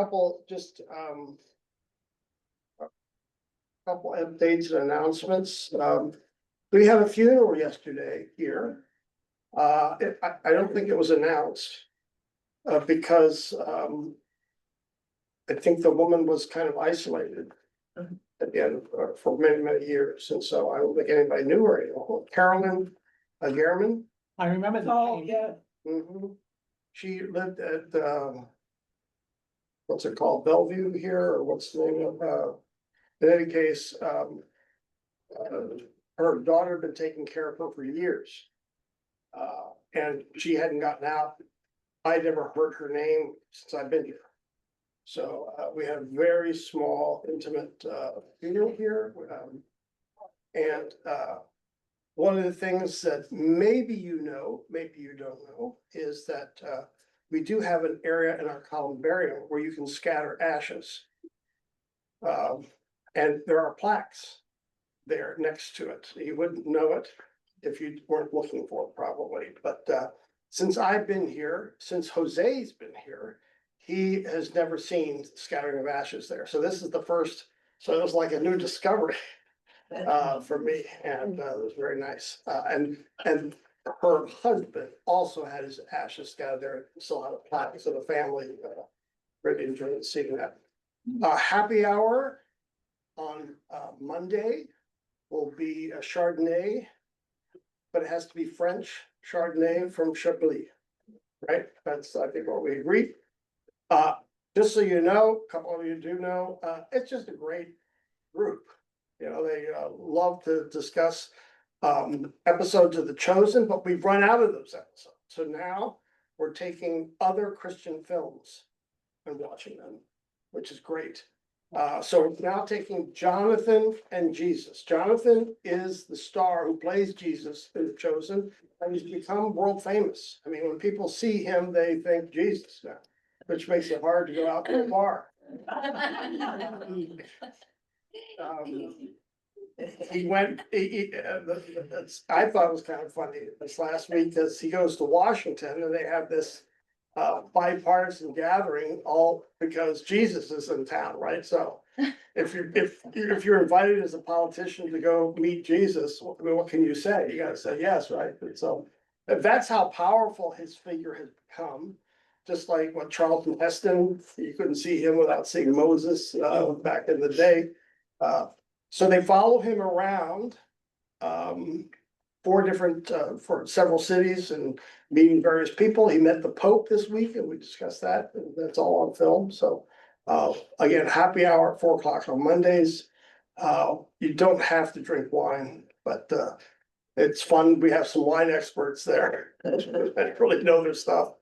couple, just, couple updates and announcements. We had a funeral yesterday here. I don't think it was announced, because, I think the woman was kind of isolated at the end, for many, many years, and so I don't think anybody knew her anymore. Carolyn Gehrman. I remember the. Oh, yeah. Mhm. She lived at, what's it called, Bellevue here, or what's the name of, in any case, her daughter had been taking care of her for years. And she hadn't gotten out. I'd never heard her name since I've been here. So, we had a very small, intimate, funeral here. And, one of the things that maybe you know, maybe you don't know, is that, we do have an area in our columbarium where you can scatter ashes. And there are plaques there next to it. You wouldn't know it if you weren't looking for it probably, but since I've been here, since Jose's been here, he has never seen scattering of ashes there. So this is the first, so it was like a new discovery for me, and it was very nice. And her husband also had his ashes scattered there, still had a plaque, so the family really enjoyed seeing that. Happy hour on Monday will be a Chardonnay, but it has to be French Chardonnay from Chablis, right? That's, I think, what we agreed. Just so you know, a couple of you do know, it's just a great group. You know, they love to discuss episodes of The Chosen, but we've run out of those episodes. So now we're taking other Christian films and watching them, which is great. So we're now taking Jonathan and Jesus. Jonathan is the star who plays Jesus in The Chosen, and he's become world famous. I mean, when people see him, they think Jesus now, which makes it hard to go out to a bar. He went, I thought it was kind of funny this last week, because he goes to Washington and they have this bipartisan gathering, all because Jesus is in town, right? So if you're invited as a politician to go meet Jesus, what can you say? You gotta say yes, right? And so if that's how powerful his figure has become, just like what Charlton Heston, you couldn't see him without seeing Moses back in the day. So they follow him around for several cities and meeting various people. He met the Pope this week and we discussed that, and that's all on film. So again, happy hour at 4 o'clock on Mondays. You don't have to drink wine, but it's fun. We have some wine experts there that really know their stuff.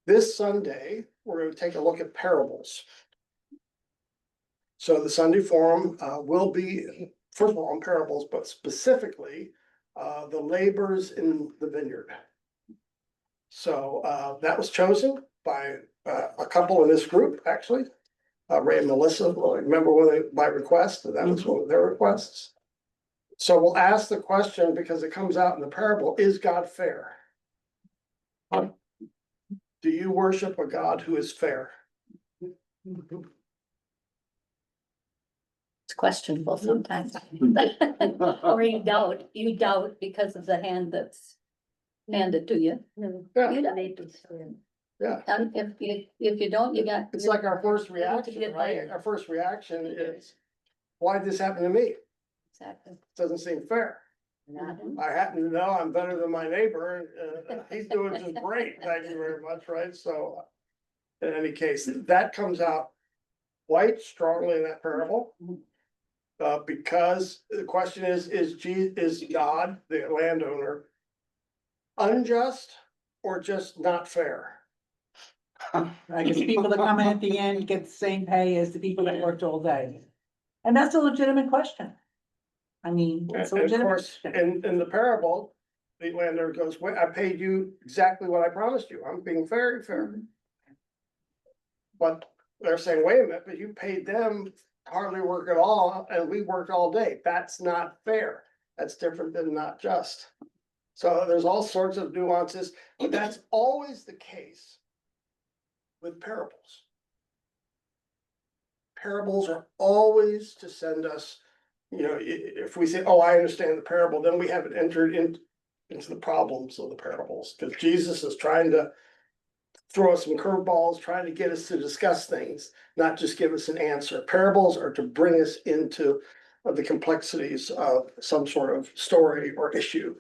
This Sunday, we're going to take a look at parables. So the Sunday forum will be, first of all, on parables, but specifically the labors in the vineyard. So that was chosen by a couple in this group, actually. Ray and Melissa, well, remember when they, by request, that was one of their requests. So we'll ask the question, because it comes out in the parable, is God fair? Do you worship a God who is fair? It's questionable sometimes. Or you doubt because of the hand that's handed to you. Yeah. You don't. Yeah. And if you don't, you got. It's like our first reaction, get right? fired. Our first reaction is, why'd this happen to me? Exactly. Doesn't seem fair. I happen to know I'm better than my neighbor, and he's doing just great, thank you very much, right? So in any case, that comes out quite strongly in that parable. Because the question is God, the landowner, unjust or just not fair? I guess people that come in at the end get the same pay as the people that worked all day. And that's a legitimate question. I mean, it's a And of legitimate course, question. in the parable, the landowner goes, wait, I paid you exactly what I promised you. I'm being very fair. But they're saying, wait a minute, but you paid them hardly work at all, and we worked all day. That's not fair. That's different than not just. So there's all sorts of nuances, but that's always the case with parables. Parables are always to send us, if we say, oh, I understand the parable, then we haven't entered into the problems of the parables, because Jesus is trying to throw us some curveballs, trying to get us to discuss things, not just give us an answer. Parables are to bring us into the complexities of some sort of story or issue.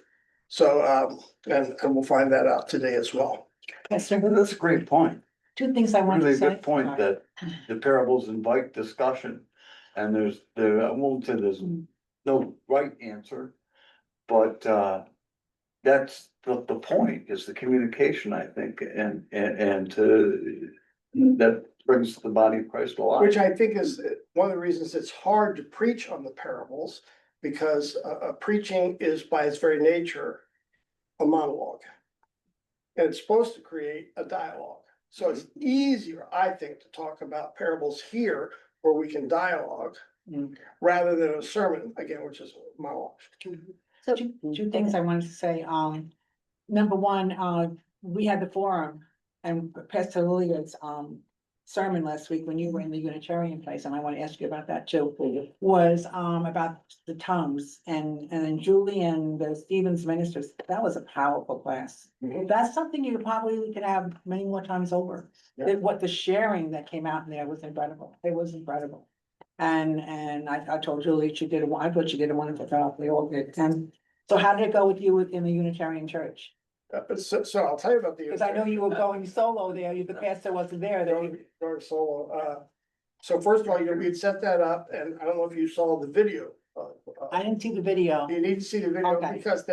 So, and we'll find that out today as well. Pastor, That's a great point. two things I want to Really say. good point that the parables invite discussion. And I won't say there's no right answer, but that's the point is the communication, I think, and that brings the body of Christ alive. Which I think is one of the reasons it's hard to preach on the parables, because preaching is by its very nature a monologue. And it's supposed to create a dialogue. So it's easier, I think, to talk about parables here where we can dialogue rather than a sermon, again, which is monologue. So, Two things I wanted to say. Number one, we had the forum and Pastor Lillian's sermon last week when you were in the Unitarian place, and I want to ask you about that too, was about the tongues and then Julie and the Stevens ministers. That was a powerful class. That's something you probably could have many more times over. Yeah. What the sharing that came out in there was incredible. It was incredible. And I told Julie I thought she did a wonderful job. They all did. And so how did it go with you in the Unitarian church? So I'll tell you about the. Because I know you were going solo there, the pastor wasn't there. Going solo. So first of all, we'd set that up, and I don't know if you saw the video. I didn't see the video. You need to see the video Okay. because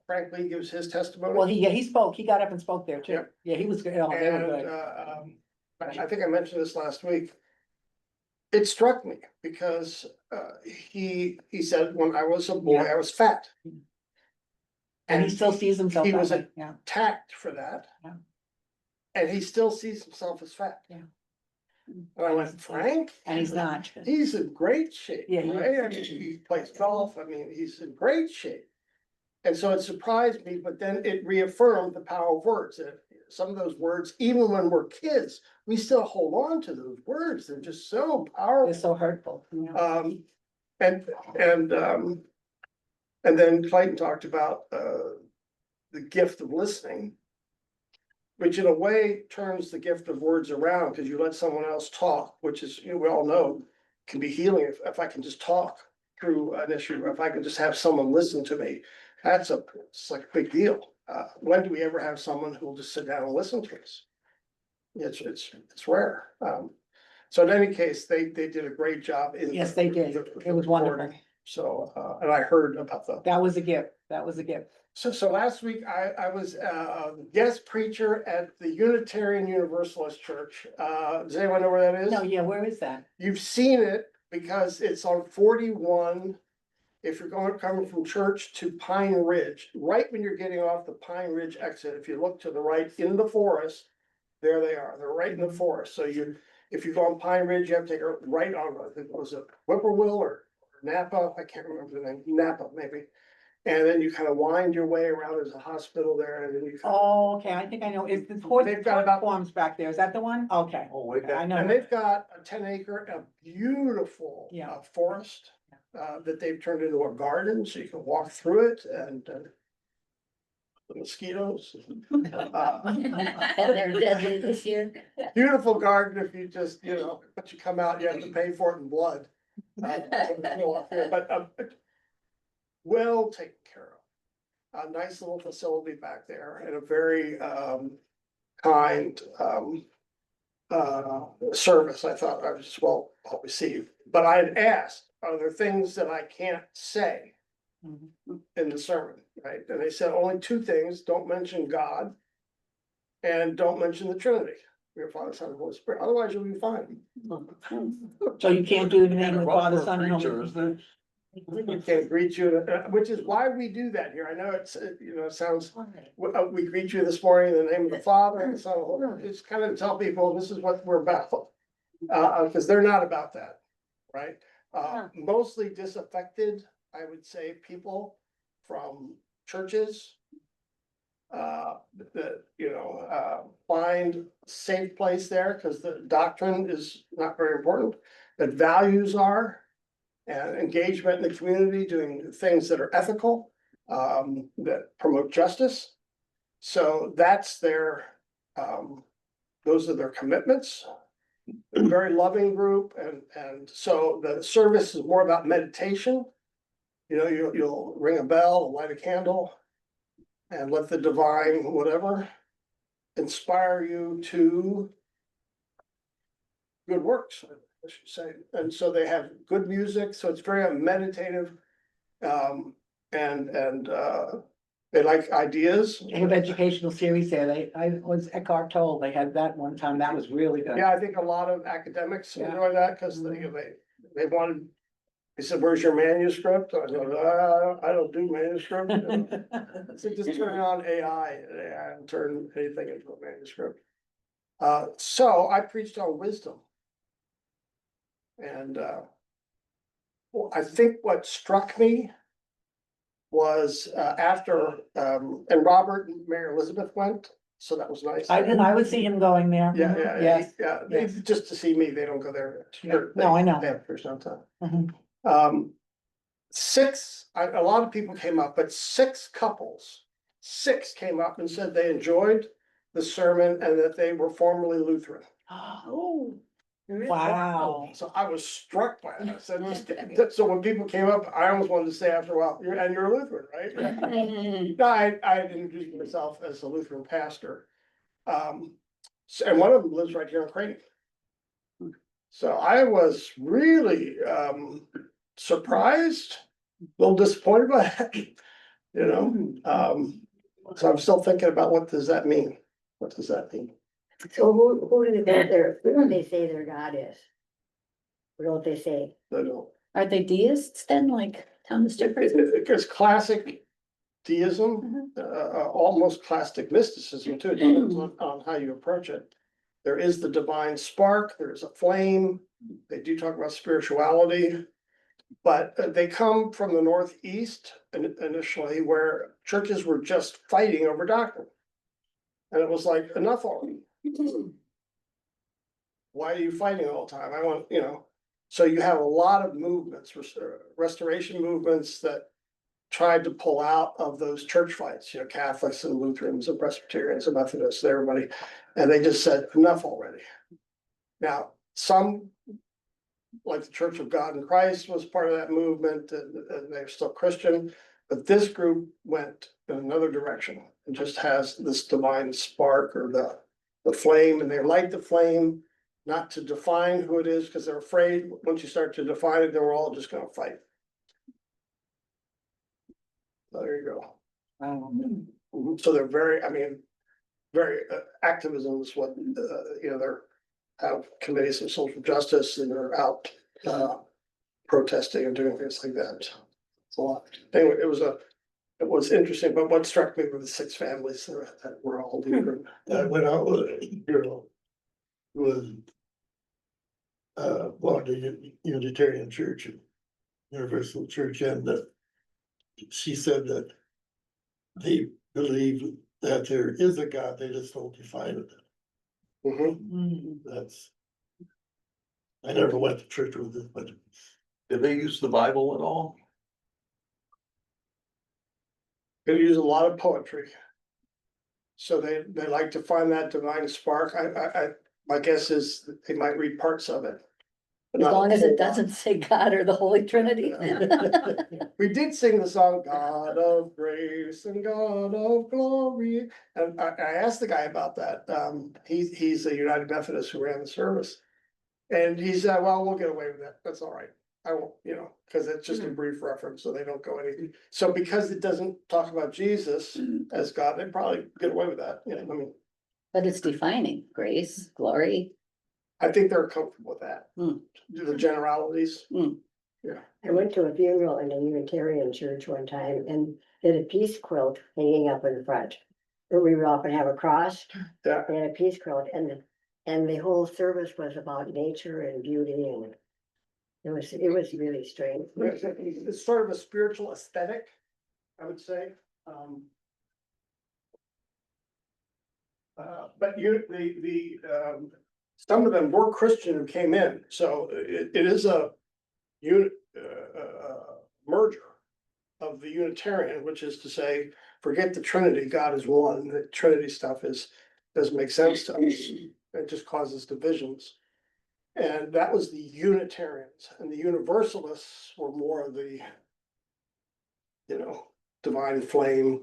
Frank Lee gives his testimony. Well, he spoke, he got up and spoke there too. Yep. Yeah, he was good. Oh, they were And good. I think I mentioned this last week. It struck me because he said when I was a boy, I was fat. And he still sees himself he that was way, yeah. attacked for that. Yeah. And he still sees himself as fat. Yeah. And I went, Frank? And he's not. He's in great shape, Yeah, he right? is. I mean, he plays golf. I mean, he's in great shape. And so it surprised me, but then it reaffirmed the power of words. And some of those words, even when we're kids, we still hold on to those words. They're just so They're powerful. so hurtful. You know? And then Clayton talked about the gift of listening, which in a way turns the gift of words around because you let someone else talk, which is, we all know can be healing if I can just talk through an issue, if I can just have someone listen to me. It's like a big deal. When do we ever have someone who will just sit down and listen to us? It's rare. So in any case, they did a great job. Yes, they did. It was wonderful. So, and I heard about That was a gift. That was a gift. So last week I was a guest preacher at the Unitarian Universalist Church. Does anyone know where that is? No, yeah, where is that? You've seen it because it's on 41. If you're coming from church to Pine Ridge, right when you're getting off the Pine Ridge exit, if you look to the right in the forest, there they are. They're right in the forest. So if you go on Pine Ridge, you have to take a right on, I think it was a Whippoorwill or Napa, I can't remember the name, Napa maybe. And then you kind of wind your way around, there's a hospital there, and then you. Oh, okay, I think I know. It's the They've got about- forms back there. Is that the one? Okay. Oh, wait, I know. And they've got a 10-acre, a beautiful Yeah. Forest that they've turned into a garden, so you can walk through it and the mosquitoes. and they're deadly this year. Beautiful garden if you just, but you come out, you have to pay for it in blood. But well taken care of. A nice little facility back there and a very kind service. I thought I was just well received. But I had asked, are there things that I can't say in the sermon, right? And they said only two things: don't mention God and don't mention the Trinity. Your Father, Son, and Holy Spirit. Otherwise, you'll be fine. So you can't do the name of the Rough Father, for a Son, and preacher, Holy. isn't it? We can't greet you, which is why we do that here. I know it's, it sounds, we greet you this morning in the name of the Father and the Son. It's kind of to tell people this is what we're about. Because they're not about that, right? Mostly disaffected, I would say, people from churches find a safe place there, because the doctrine is not very important, but values are. And engagement in the community, doing things that are ethical, that promote justice. So that's their, those are their commitments. A very loving group, and so the service is more about meditation. You'll ring a bell, light a candle, and let the divine whatever inspire you to good works, I should say. And so they have good music, so it's very meditative. And they like ideas. They have educational series there. I was Eckhart Tolle. They had that one time. That was really good. Yeah, I think a lot of academics Yeah. enjoy that, because they wanted, they said, where's your manuscript? I go, I don't do manuscript. So just turn on AI, and AI will turn anything into a manuscript. So I preached on wisdom. And well, I think what struck me was after, and Robert and Mary Elizabeth went, so that was nice. I would see him going there. Yeah, Yes. they, just to see me, they don't go there. Yeah. No, I know. They have first time. Mhm. A lot of people came up, but six came up and said they enjoyed the sermon and that they were formerly Lutheran. Oh, wow. So I was struck by it. I said, so when people came up, I almost wanted to say after a while, you're a Lutheran, right? No, I introduced myself as a Lutheran pastor. And one of them lives right here in Creighton. So I was really surprised, a little disappointed by that, so I'm still thinking about what does that mean? What does that mean? So who do they say their God is? What don't they say? I don't. Are they deists then, like Thomas Jefferson? It's classic deism, almost classic mysticism too, it depends on how you approach it. There is the divine spark, there's a flame, they do talk about spirituality. But they come from the Northeast initially, where churches were just fighting over doctrine. And it was like, enough already. Why are you fighting all the time? I want, so you have a lot of movements, restoration movements that tried to pull out of those church fights, Catholics and Lutherans and Presbyterians and Methodists, everybody. And they just said, enough already. Now, some, like the Church of God in Christ was part of that movement, and they're still Christian, but this group went in another direction and just has this divine spark or the flame, and they light the flame, not to define who it is, because they're afraid once you start to define it, then we're all just gonna fight. So there you go. So they're very, very activism is what, they're have committees of social justice and they're out protesting and doing things like that. It's a lot. Anyway, it was interesting, but what struck me were the six families that were all Lutheran. That went out with was the Unitarian Church, Universal Church, and she said that they believe that there is a God, they just don't define it. That's, I never went to church with it, but Did they use the Bible at all? They use a lot of poetry. So they like to find that divine spark. My guess is that they might read parts of it. As long as it doesn't say God or the Holy Trinity. We did sing the song, God of grace and God of glory. And I asked the guy about that. He's a United Methodist who ran the service. And he said, well, we'll get away with that. That's all right. I won't, because it's just a brief reference, so they don't go anything. So because it doesn't talk about Jesus as God, they probably get away with that. But it's defining grace, glory. I think they're comfortable with that. The generalities. I went to a funeral in a Unitarian church one time and they had a peace quilt hanging up in front. Where we would often have a cross. Yeah. They had a peace quilt and the whole service was about nature and beauty, and it was really strange. It's sort of a spiritual aesthetic, I would say. But some of them were Christian who came in, so it is a unit, merger of the Unitarian, which is to say, forget the Trinity, God is one, the Trinity stuff doesn't make sense to us. It just causes divisions. And that was the Unitarians, and the Universalists were more of the, divine flame,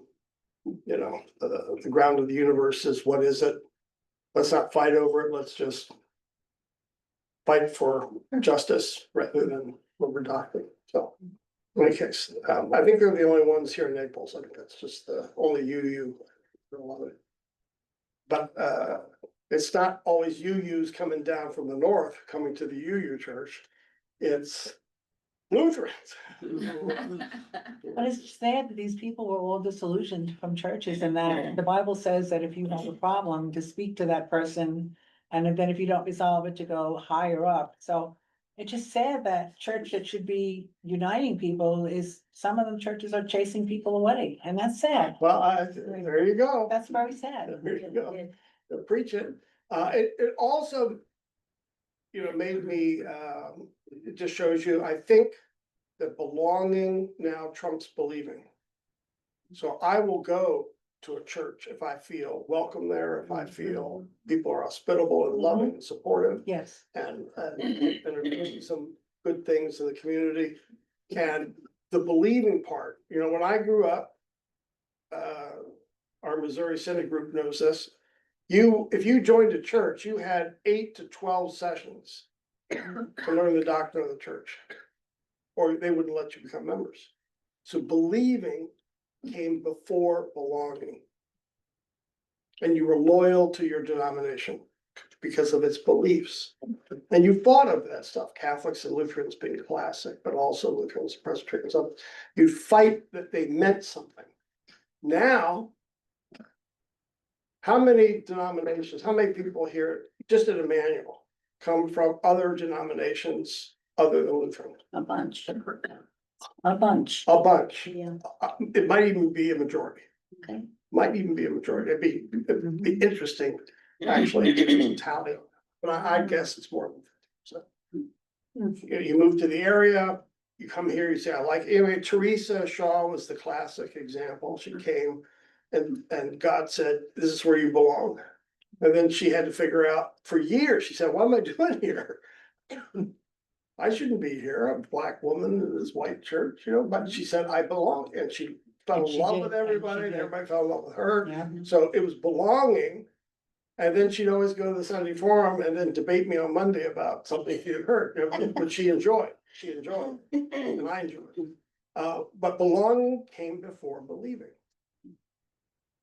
the ground of the universe is what is it? Let's not fight over it, let's just fight for justice rather than what we're doctrine, so. In any case, I think they're the only ones here in Naples, I think that's just the only UU. for a lot of it. But it's not always UUs coming down from the north, coming to the UU church, it's Lutherans. But it's sad that these people were all disillusioned from churches and that the Bible says that if you have a problem, to speak to that person. And then if you don't resolve it, to go higher up. So it's just sad that church that should be uniting people is, some of them churches are chasing people away, and that's sad. Well, there you go. That's very sad. There you go. Preach it. It also, made me, it just shows you, I think that belonging now trumps believing. So I will go to a church if I feel welcome there, if I feel people are hospitable and loving and supportive Yes. and are doing some good things in the community. And the believing part, when I grew up, our Missouri Synod group knows this. If you joined a church, you had 8 to 12 sessions to learn the doctrine of the church, or they wouldn't let you become members. So believing came before belonging. And you were loyal to your denomination because of its beliefs. And you fought over that stuff, Catholics and Lutherans being classic, but also Lutherans, Presbyterians. You fight that they meant something. Now, how many denominations, how many people here, just at Emmanuel, come from other denominations other than Lutheran? A bunch. A bunch. A bunch. Yeah. It might even be a majority. Okay. Might even be a majority. It'd be interesting, actually, to tally. But I guess it's more than 50%. So you move to the area, you come here, you say, I like, Teresa Shaw was the classic example. She came and God said, this is where you belong. And then she had to figure out for years, she said, what am I doing here? I shouldn't be here. I'm a Black woman in this white church, but she said, I belong. And she fell And in she love did, with and everybody, she and did. everybody fell in love with her. Yeah. So it was belonging. And then she'd always go to the Sunday forum and then debate me on Monday about something she had heard, but she enjoyed. She enjoyed, and I enjoyed. But belonging came before believing.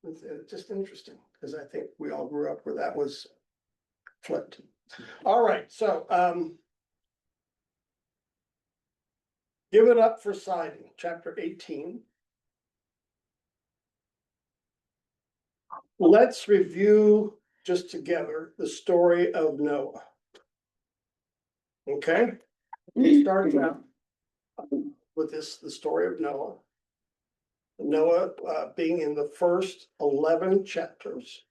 It's just interesting, because I think we all grew up where that was flipped. All right, so give it up for siding, chapter 18. Let's review just together the story of Noah. Okay, starting out with the story of Noah. Noah being in the first 11 chapters.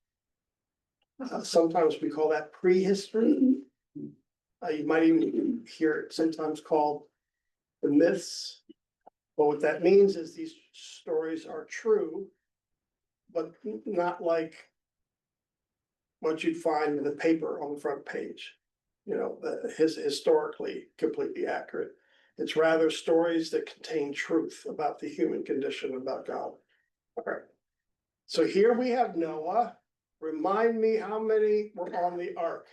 Sometimes we call that prehistory. You might even hear it sometimes called the myths. But what that means is these stories are true, but not like what you'd find in the paper on the front page. Historically completely accurate. It's rather stories that contain truth about the human condition, about God. All right. So here we have Noah. Remind me how many were on the ark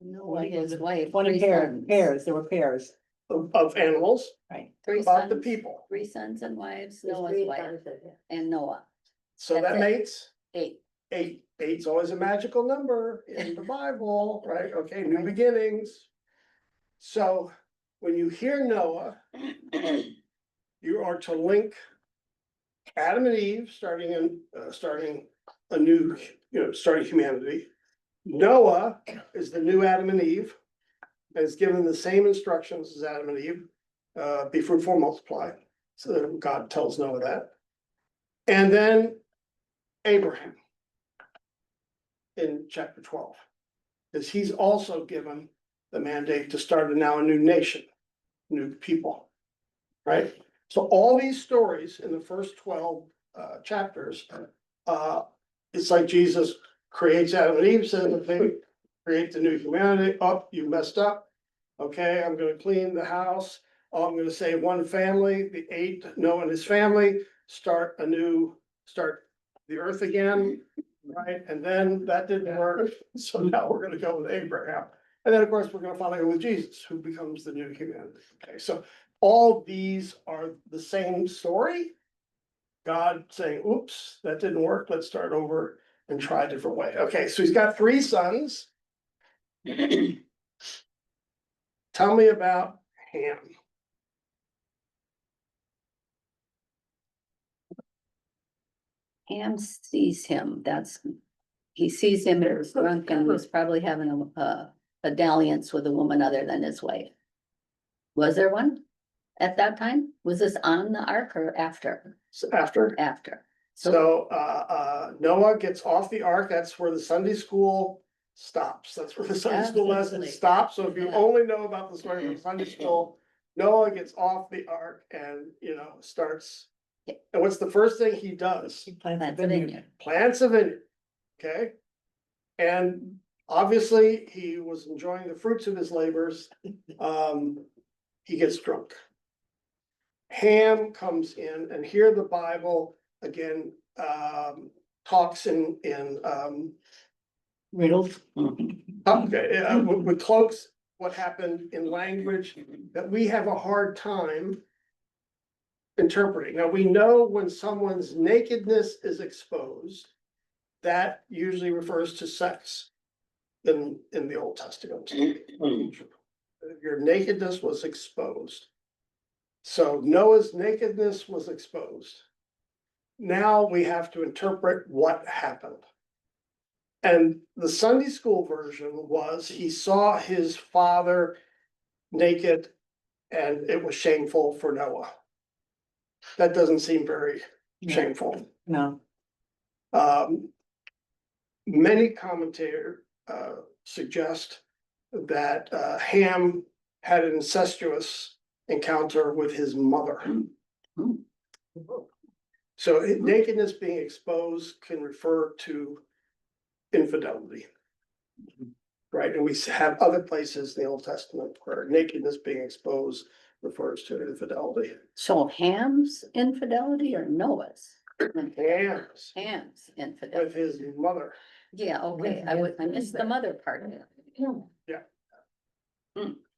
Noah, his wife. 20 three pairs, sons. there were pairs, of animals, right? Three about the sons, people. 3 sons and wives, There's Noah's 3 wife, times it, yeah. and Noah, So That's that it. makes 8. 8. 8's always a magical number in the Bible, right? Okay, new beginnings. So when you hear Noah, you are to link Adam and Eve starting a new, starting humanity. Noah is the new Adam and Eve, and is given the same instructions as Adam and Eve, be fruitful and multiply. So that God tells Noah that. And then Abraham. in chapter 12. Because he's also given the mandate to start now a new nation, new people, right? So all these stories in the first 12 chapters, it's like Jesus creates Adam and Eve, says, okay, create the new humanity. Oh, you messed up. Okay, I'm gonna clean the house. Oh, I'm gonna save one family, the 8, Noah and his family, start the earth again, right? And then that didn't work, so now we're gonna go with Abraham. And then, of course, we're gonna finally go with Jesus, who becomes the new humanity. Okay, so all these are the same story. God saying, oops, that didn't work, let's start over and try a different way. Okay, so he's got 3 sons. Tell me about Ham. Ham sees him, he sees him, he was drunk and was probably having a dalliance with a woman other than his wife. Was there one at that time? Was this on the ark or after? So after, After. so Noah gets off the ark, that's where the Sunday school stops. That's where the Sunday school lesson Absolutely. stops. So if you Yeah. only know about the story from Sunday school, Noah gets off the ark and, starts. Yeah. And what's the first thing he does? He plants a Plants a vineyard. vineyard. Plants a vineyard, okay? And obviously, he was enjoying the fruits of his labors. He gets drunk. Ham comes in, and here the Bible again talks in Riddles. okay, with cloaks what happened in language that we have a hard time interpreting. Now, we know when someone's nakedness is exposed, that usually refers to sex in the Old Testament. Your nakedness was exposed. So Noah's nakedness was exposed. Now we have to interpret what happened. And the Sunday school version was he saw his father naked and it was shameful for Noah. That doesn't seem very shameful. No, Many commentators suggest that Ham had an incestuous encounter with his mother. So nakedness being exposed can refer to infidelity. Right, and we have other places in the Old Testament where nakedness being exposed refers to infidelity. So Ham's infidelity or Noah's? Ham's Ham's infidelity. with his mother. Yeah, okay, I missed the mother part of it.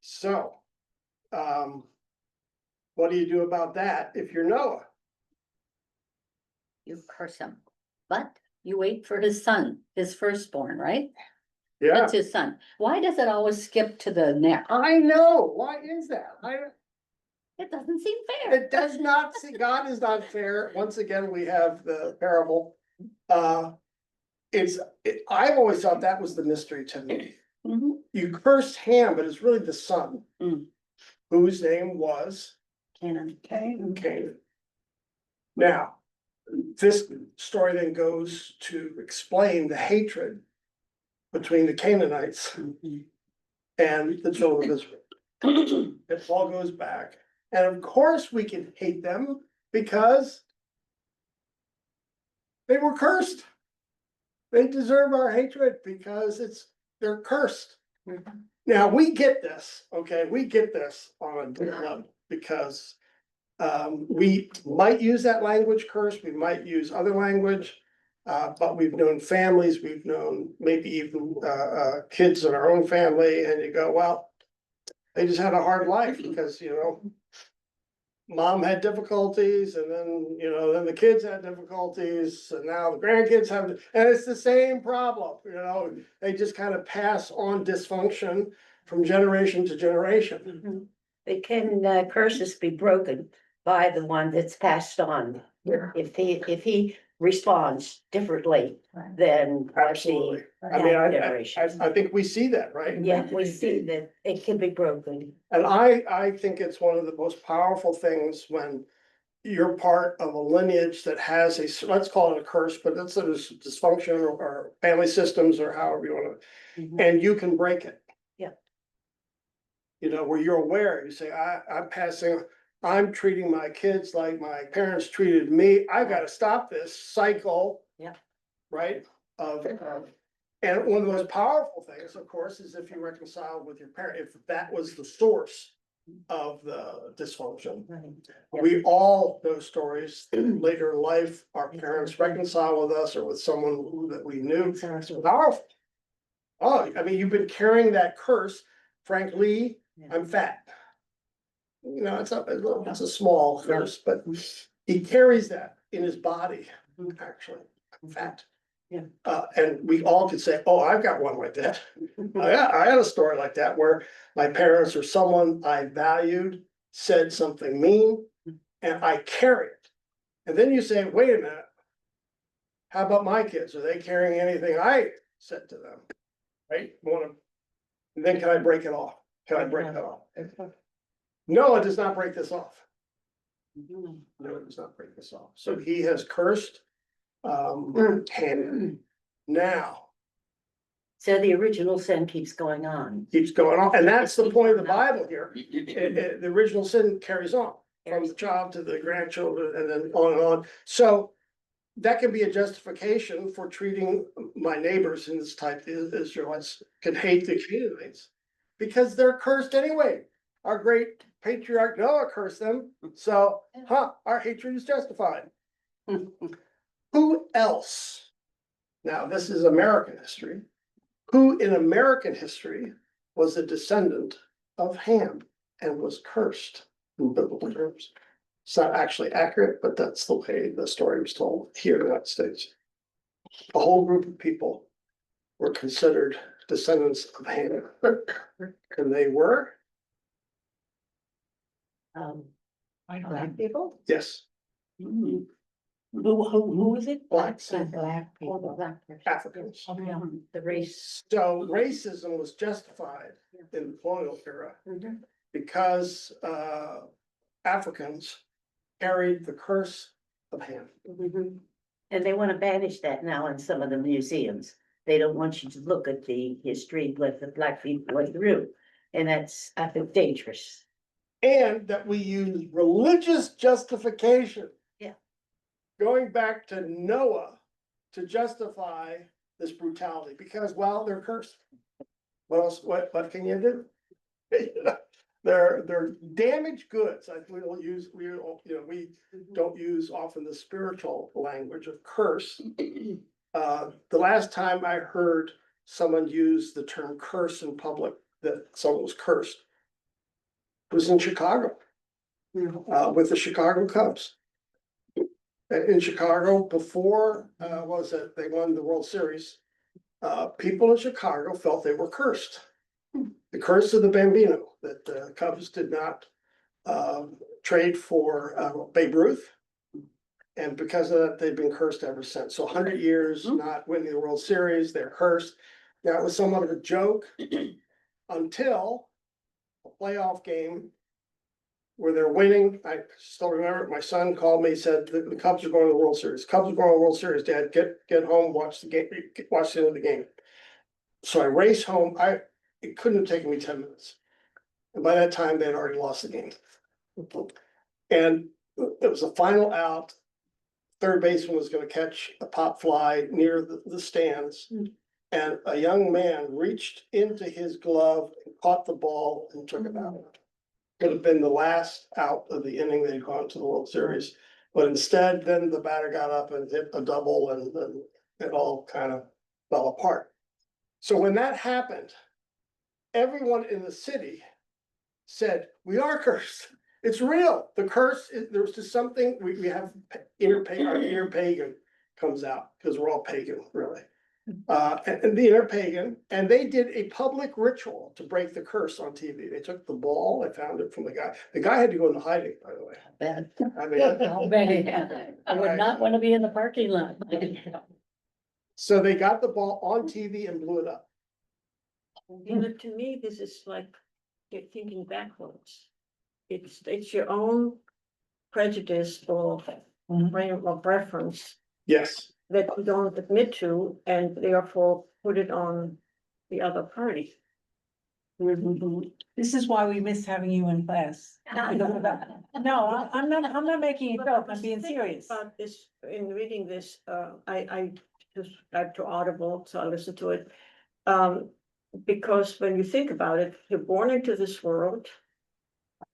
So, what do you do about that if you're Noah? You curse him, but you wait for his son, his firstborn, right? Yeah, That's his son. Why does it always skip to the next? I know. Why is that? It doesn't seem fair. It does not see, God is not fair. Once again, we have the parable. I've always thought that was the mystery to me. Mhm. You cursed Ham, but it's really the son. Mm. Whose name was Canaan. Canaan. Now, this story then goes to explain the hatred between the Canaanites Mhm. and the children of Israel. It all goes back. And of course, we can hate them because they were cursed. They deserve our hatred because they're cursed. Now, we get this, okay, we get this on a different level because we might use that language curse, we might use other language. But we've known families, we've known maybe even kids in our own family, and you go, well, they just had a hard life because, mom had difficulties and then the kids had difficulties and now the grandkids have, and it's the same problem, they just kind of pass on dysfunction from generation to generation. It can curses be broken by the one that's passed on. If he responds differently than what the Absolutely. I mean, generation. I think we see that, right? Yeah, we see that it can be broken. And I think it's one of the most powerful things when you're part of a lineage that has let's call it a curse, but that's a dysfunction or family systems or however you wanna, and you can break it. Yeah. You know, where you're aware, you say, I'm treating my kids like my parents treated me, I gotta stop this cycle. Yeah. Right, and one of the most powerful things, of course, is if you reconcile with your parent, if that was the source of the dysfunction. Right. We all know stories later in life, our parents reconcile with us or with someone that we knew. It's powerful. Oh, I mean, you've been carrying that curse, Frank Lee, I'm fat. You know, it's a small curse, but he carries that in his body, actually, I'm fat. Yeah. And we all could say, oh, I've got one like that. I had a story like that where my parents or someone I valued said something mean and I carry it. And then you say, wait a minute. How about my kids? Are they carrying anything I said to them? Right? And then can I break it off? Can I break that off? No, it does not break this off. No, it does not break this off. So he has cursed Hannah. Now So the original sin keeps going on. keeps going on, and that's the point of the Bible here. The original sin carries on from the child to the grandchildren and then on and on. So that can be a justification for treating my neighbors in this type of Israelites can hate the Canaanites because they're cursed anyway. Our great patriarch Noah cursed them, so our hatred is justified. Who else? Now, this is American history. Who in American history was a descendant of Ham and was cursed in biblical terms? It's not actually accurate, but that's the way the story was told here in the United States. A whole group of people were considered descendants of Ham. And they were? I don't Black know. people? Yes, Who is it? blacks, Black people. Africans. The race. So racism was justified in the colonial era because Africans carried the curse of Ham. And they want to banish that now in some of the museums. They don't want you to look at the history what the black people went through. And that's, I think, dangerous. And that we use religious justification. Yeah. Going back to Noah to justify this brutality, because well, they're cursed. What else, what can you do? They're damaged goods. We don't use, we don't use often the spiritual language of curse. The last time I heard someone use the term curse in public, that someone was cursed, was in Chicago, with the Chicago Cubs. In Chicago, before, they won the World Series, people in Chicago felt they were cursed. The curse of the Bambino, that the Cubs did not trade for Babe Ruth. And because of that, they've been cursed ever since. So 100 years not winning the World Series, they're cursed. Now it was somewhat of a joke until a playoff game where they're winning. I still remember my son called me, said the Cubs are going to the World Series. Cubs are going to the World Series, Dad, get home, watch the game, watch the end of the game. So I race home. It couldn't have taken me 10 minutes. And by that time, they had already lost the game. And it was a final out. Third baseman was going to catch a pop fly near the stands. And a young man reached into his glove and caught the ball and took it out. Could have been the last out of the inning they'd gone to the World Series. But instead, then the batter got up and hit a double and then it all kind of fell apart. So when that happened, everyone in the city said, we are cursed. It's real. The curse, there was just something, we have our inner pagan comes out because we're all pagan, really. And the inner pagan, and they did a public ritual to break the curse on TV. They took the ball, I found it from the guy. The guy had to go into hiding, by the way. Bad. I mean, I would not want to be in the parking lot. so they got the ball on TV and blew it up. You know, to me, this is like you're thinking backwards. It's your own prejudice or frame of reference Yes, that we don't admit to and therefore put it on the other party. This is why we miss having you in class. No, I'm not making a joke, I'm being serious. About this, in reading this, I just subscribe to Audible, so I listen to it. Because when you think about it, you're born into this world.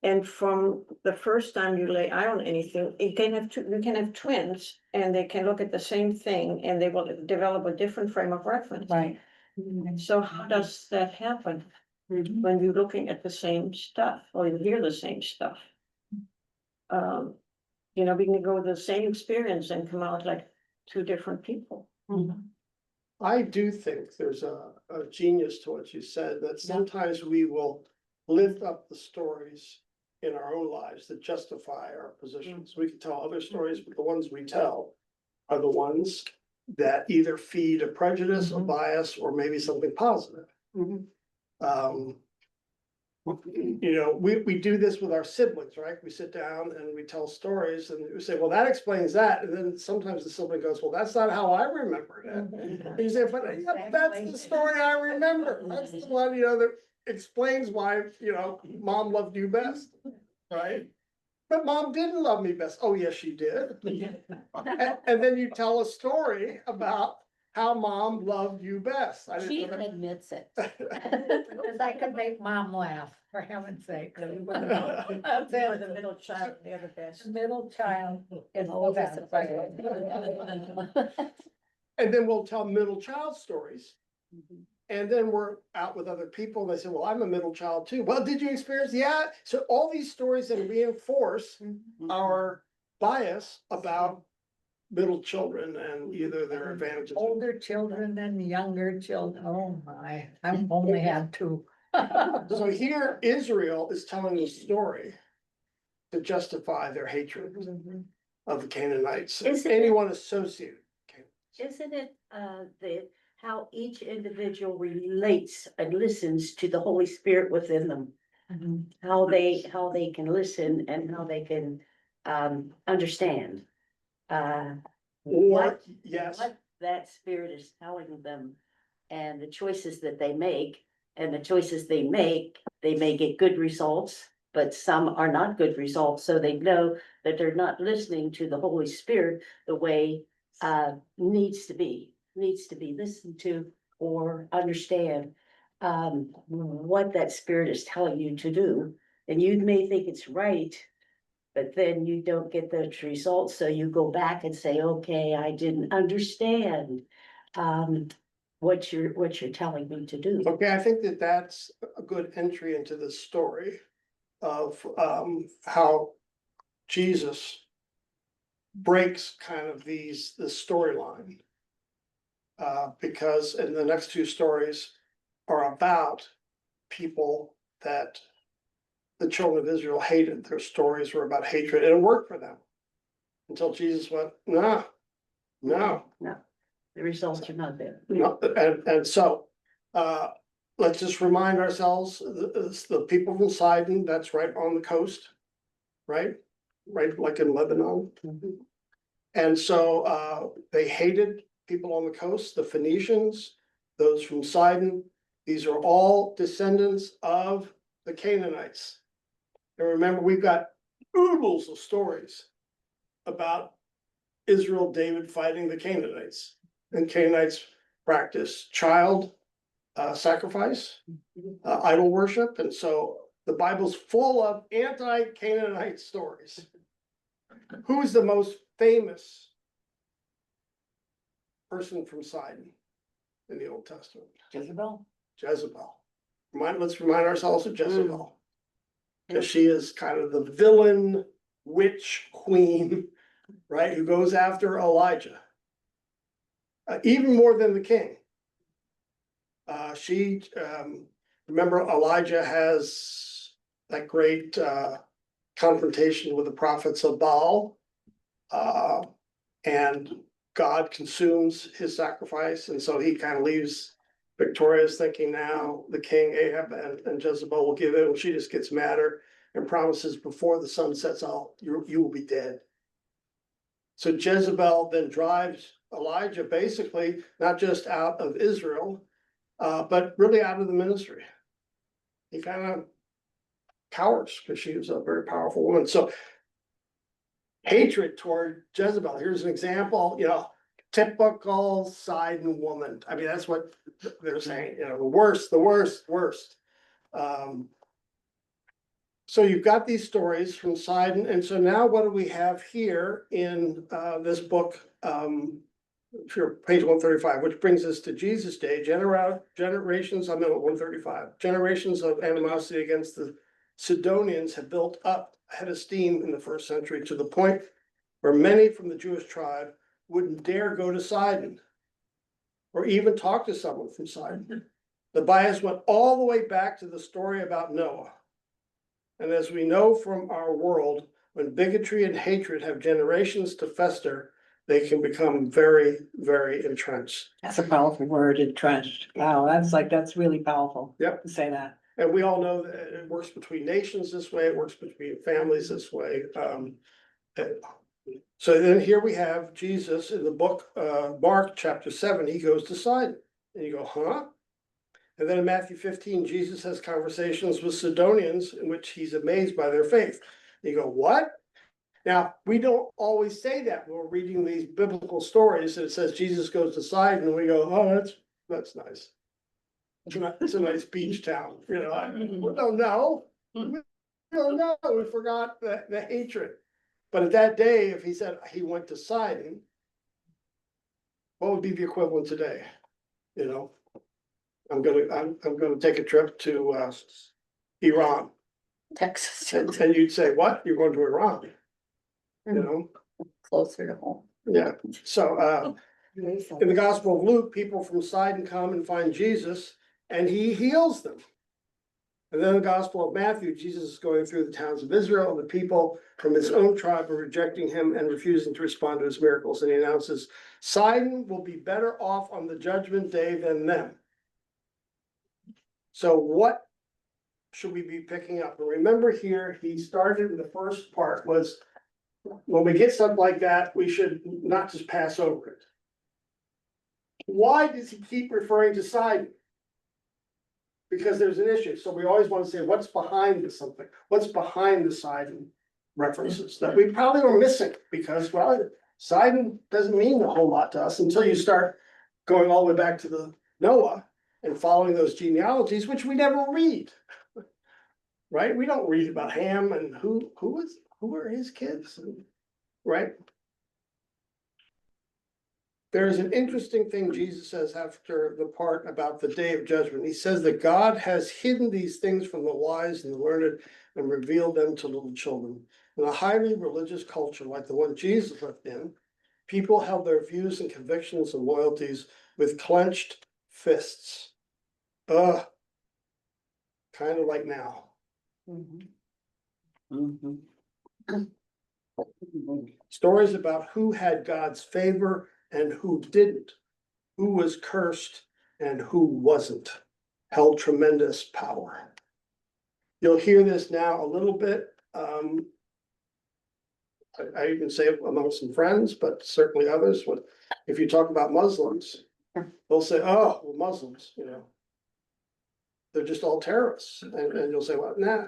And from the first time you lay eye on anything, you can have twins and they can look at the same thing and they will develop a different frame of reference. Right. So how does that happen when you're looking at the same stuff or you hear the same stuff? We can go with the same experience and come out like two different people. I do think there's a genius to what you said, that sometimes we will lift up the stories in our own lives that justify our positions. We can tell other stories, but the ones we tell are the ones that either feed a prejudice, a bias, or maybe something positive. We do this with our siblings, right? We sit down and we tell stories and we say, well, that explains that. And then sometimes the sibling goes, well, that's not how I remembered it. And you say, but yeah, that's the story I remember. That's the one, that explains why, mom loved you best, right? But mom didn't love me best. Oh, yes, she did. And then you tell a story about how mom loved you best. She admits it. Cause I could make mom laugh, for heaven's sake. Or the middle child, the other best. Middle child is the best. And then we'll tell middle child stories. And then we're out with other people and they say, well, I'm a middle child too. Well, did you experience? Yeah. So all these stories that reinforce our bias about middle children and either their advantages. Older children and younger children, oh my, I've only had two. So here Israel is telling a story to justify their hatred of the Canaanites, Isn't it- anyone associated. Isn't it, how each individual relates and listens to the Holy Spirit within them? How they can listen and how they can, understand. Or, What yes, that spirit is telling them and the choices that they make. And the choices they may get good results, but some are not good results. So they know that they're not listening to the Holy Spirit the way needs to be listened to or understand what that spirit is telling you to do. And you may think it's right, but then you don't get those results. So you go back and say, okay, I didn't understand what you're telling me to do. okay, I think that that's a good entry into the story of how Jesus breaks kind of the storyline. Because in the next two stories are about people that the children of Israel hated. Their stories were about hatred, and it worked for them until Jesus went, no. The results are not there. No, and so, let's just remind ourselves, the people from Sidon, that's right on the coast, right? Right, like in Lebanon. And so, they hated people on the coast, the Phoenicians, those from Sidon. These are all descendants of the Canaanites. And remember, we've got oodles of stories about Israel, David fighting the Canaanites. And Canaanites practice child sacrifice, idol worship. And so the Bible's full of anti-Canaanite stories. Who's the most famous person from Sidon in the Old Testament? Jezebel? Jezebel. Let's remind ourselves of Jezebel. Because she is kind of the villain, witch queen, right? Who goes after Elijah. Even more than the king. Remember Elijah has that great confrontation with the prophets of Baal. And God consumes his sacrifice, and so he kind of leaves victorious, thinking now the king Ahab and Jezebel will give in, and she just gets madder. and promises before the sun sets out, you will be dead. So Jezebel then drives Elijah basically not just out of Israel, but really out of the ministry. He kind of cowers because she was a very powerful woman. So hatred toward Jezebel. Here's an example, typical Sidon woman. I mean, that's what they're saying, the worst, the worst, worst. So you've got these stories from Sidon, and so now what do we have here in this book? Page 135, which brings us to Jesus' day. Generations, I'm at 135. Generations of animosity against the Sidonians have built up a head of steam in the first century to the point where many from the Jewish tribe wouldn't dare go to Sidon or even talk to someone from Sidon. The bias went all the way back to the story about Noah. And as we know from our world, when bigotry and hatred have generations to fester, they can become very, very entrenched. That's a powerful word, entrenched. Wow, that's really powerful. Yep. To say that. And we all know that it works between nations this way, it works between families this way. So then here we have Jesus in the book, Mark chapter 7, he goes to Sidon. And you go, huh? And then in Matthew 15, Jesus has conversations with Sidonians in which he's amazed by their faith. And you go, what? Now, we don't always say that when we're reading these biblical stories. It says Jesus goes to Sidon, and we go, oh, that's nice. It's a nice beach town, we don't know. We don't know, we forgot the hatred. But at that day, if he said he went to Sidon, what would be the equivalent today? I'm gonna take a trip to Iran. Texas, And you'd say, what? You're going to Iran? closer to home. Yeah, so in the Gospel of Luke, people from Sidon come and find Jesus and he heals them. And then the Gospel of Matthew, Jesus is going through the towns of Israel, and the people from his own tribe are rejecting him and refusing to respond to his miracles. And he announces, Sidon will be better off on the judgment day than them. So what should we be picking up? And remember here, he started in the first part was, when we get something like that, we should not just pass over it. Why does he keep referring to Sidon? Because there's an issue. So we always want to say, what's behind this something? What's behind the Sidon references that we probably were missing? Because, well, Sidon doesn't mean a whole lot to us until you start going all the way back to the Noah and following those genealogies, which we never read. Right? We don't read about Ham and who were his kids, right? There's an interesting thing Jesus says after the part about the day of judgment. He says that God has hidden these things from the wise and the learned and revealed them to little children. In a highly religious culture like the one Jesus lived in, people held their views and convictions and loyalties with clenched fists. Kind of like now. Stories about who had God's favor and who didn't, who was cursed and who wasn't, held tremendous power. You'll hear this now a little bit. I even say it among some friends, but certainly others. If you talk about Muslims, they'll say, "Oh, well, Muslims, they're just all terrorists," and you'll say, "Well, nah,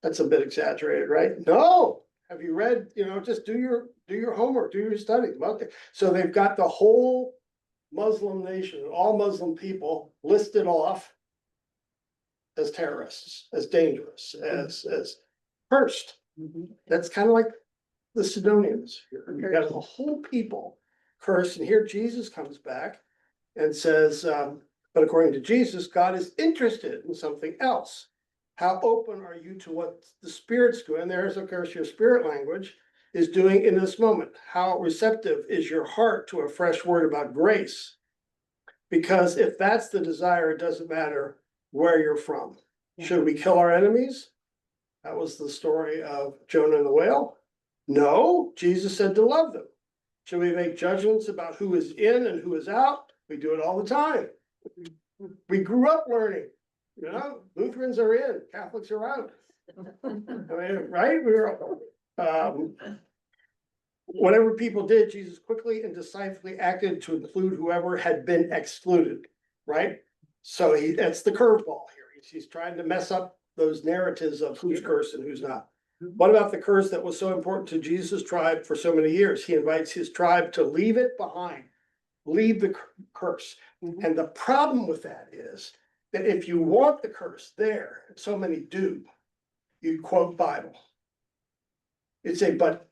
that's a bit exaggerated, right?" No. Have you read, just do your homework, do your study. Okay. So they've got the whole Muslim nation, all Muslim people listed off as terrorists, as dangerous, as cursed. That's kind of like the Sidonians. You've got the whole people cursed, and here Jesus comes back and says, but according to Jesus, God is interested in something else. How open are you to what the Spirit's doing? And there's, of course, your spirit language is doing in this moment. How receptive is your heart to a fresh word about grace? Because if that's the desire, it doesn't matter where you're from. Should we kill our enemies? That was the story of Jonah and the whale. No, Jesus said to love them. Should we make judgments about who is in and who is out? We do it all the time. We grew up learning. Lutherans are in, Catholics are out. I mean, right, we were, whatever people did, Jesus quickly and decisively acted to include whoever had been excluded, right? So that's the curveball here. He's trying to mess up those narratives of who's cursed and who's not. What about the curse that was so important to Jesus' tribe for so many years? He invites his tribe to leave it behind, leave the curse. And the problem with that is that if you want the curse there, and so many do, you quote Bible. You'd say, but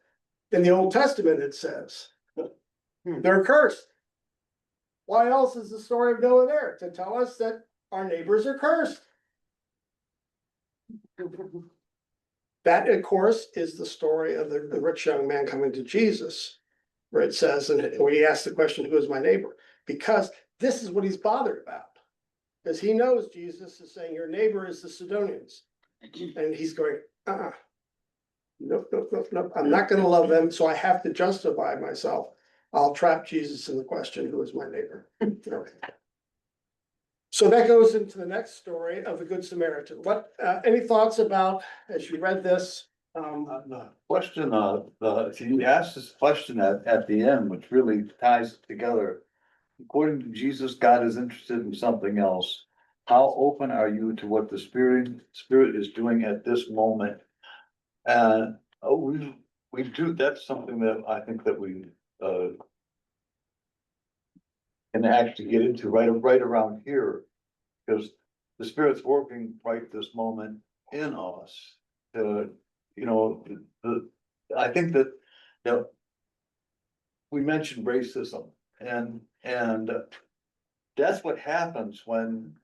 in the Old Testament, it says they're cursed. Why else is the story of Noah there? To tell us that our neighbors are cursed. That, of course, is the story of the rich young man coming to Jesus, where it says, and we ask the question, who is my neighbor? Because this is what he's bothered about. Because he knows Jesus is saying, your neighbor is the Sidonians. And he's going, nope, I'm not gonna love them, so I have to justify myself. I'll trap Jesus in the question, who is my neighbor? So that goes into the next story of the Good Samaritan. What, any thoughts about, as you read this? The question, he asked this question at the end, which really ties it together. According to Jesus, God is interested in something else. How open are you to what the Spirit is doing at this moment? And we do, that's something that I think that we can actually get into right around here. Because the Spirit's working right this moment in us. I think that, we mentioned racism and that's what happens when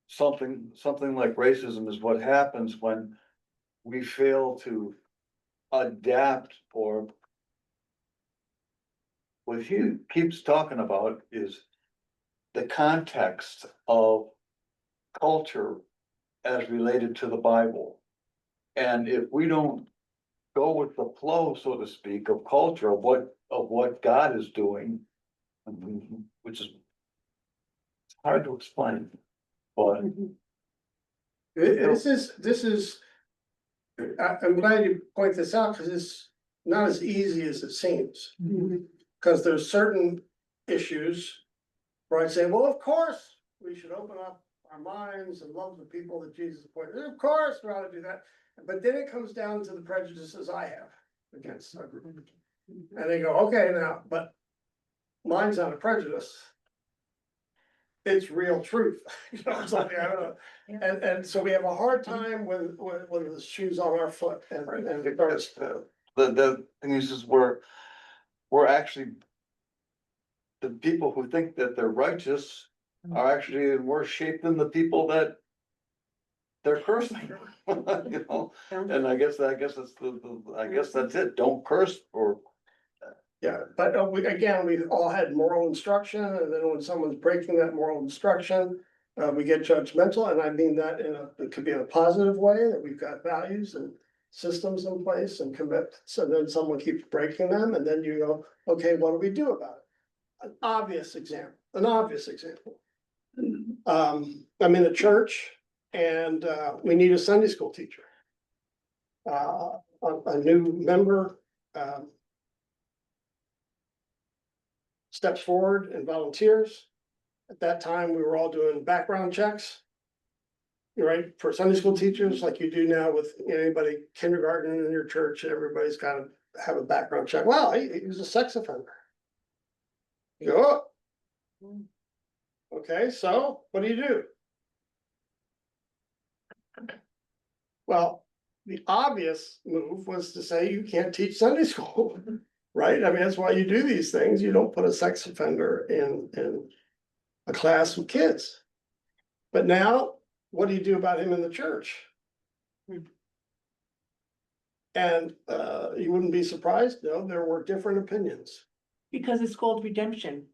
something like racism is what happens when we fail to adapt, or what he keeps talking about is the context of culture as related to the Bible. And if we don't go with the flow, so to speak, of culture, of what God is doing, which is hard to explain, but This is, I'm glad you point this out, because it's not as easy as it seems. Because there's certain issues where I'd say, well, of course, we should open up our minds and love the people that Jesus pointed. Of course, we ought to do that. But then it comes down to the prejudices I have against our group. And they go, okay, now, but mine's not a prejudice. It's real truth. Something, I don't know. And so we have a hard time when the shoe's on our foot and it starts to. the thing is we're actually, the people who think that they're righteous are actually in worse shape than the people that they're cursing. And I guess that's it. Don't curse or. Yeah, but we've all had moral instruction, and then when someone's breaking that moral instruction, we get judgmental, and I mean that it could be in a positive way, that we've got values and systems in place and commitments, and then someone keeps breaking them, and then you go, okay, what do we do about it? An obvious example. I'm in a church and we need a Sunday school teacher. A new member steps forward and volunteers. At that time, we were all doing background checks. Right, for Sunday school teachers, like you do now with anybody kindergarten in your church, everybody's got to have a background check. Well, he was a sex offender. You go, oh. Okay, so what do? Well, the obvious move was to say you can't teach Sunday school, right? I mean, that's why you do these things. You don't put a sex offender in a class with kids. But now, what do you do about him in the church? And you wouldn't be surprised, no, there were different opinions. Because it's called redemption,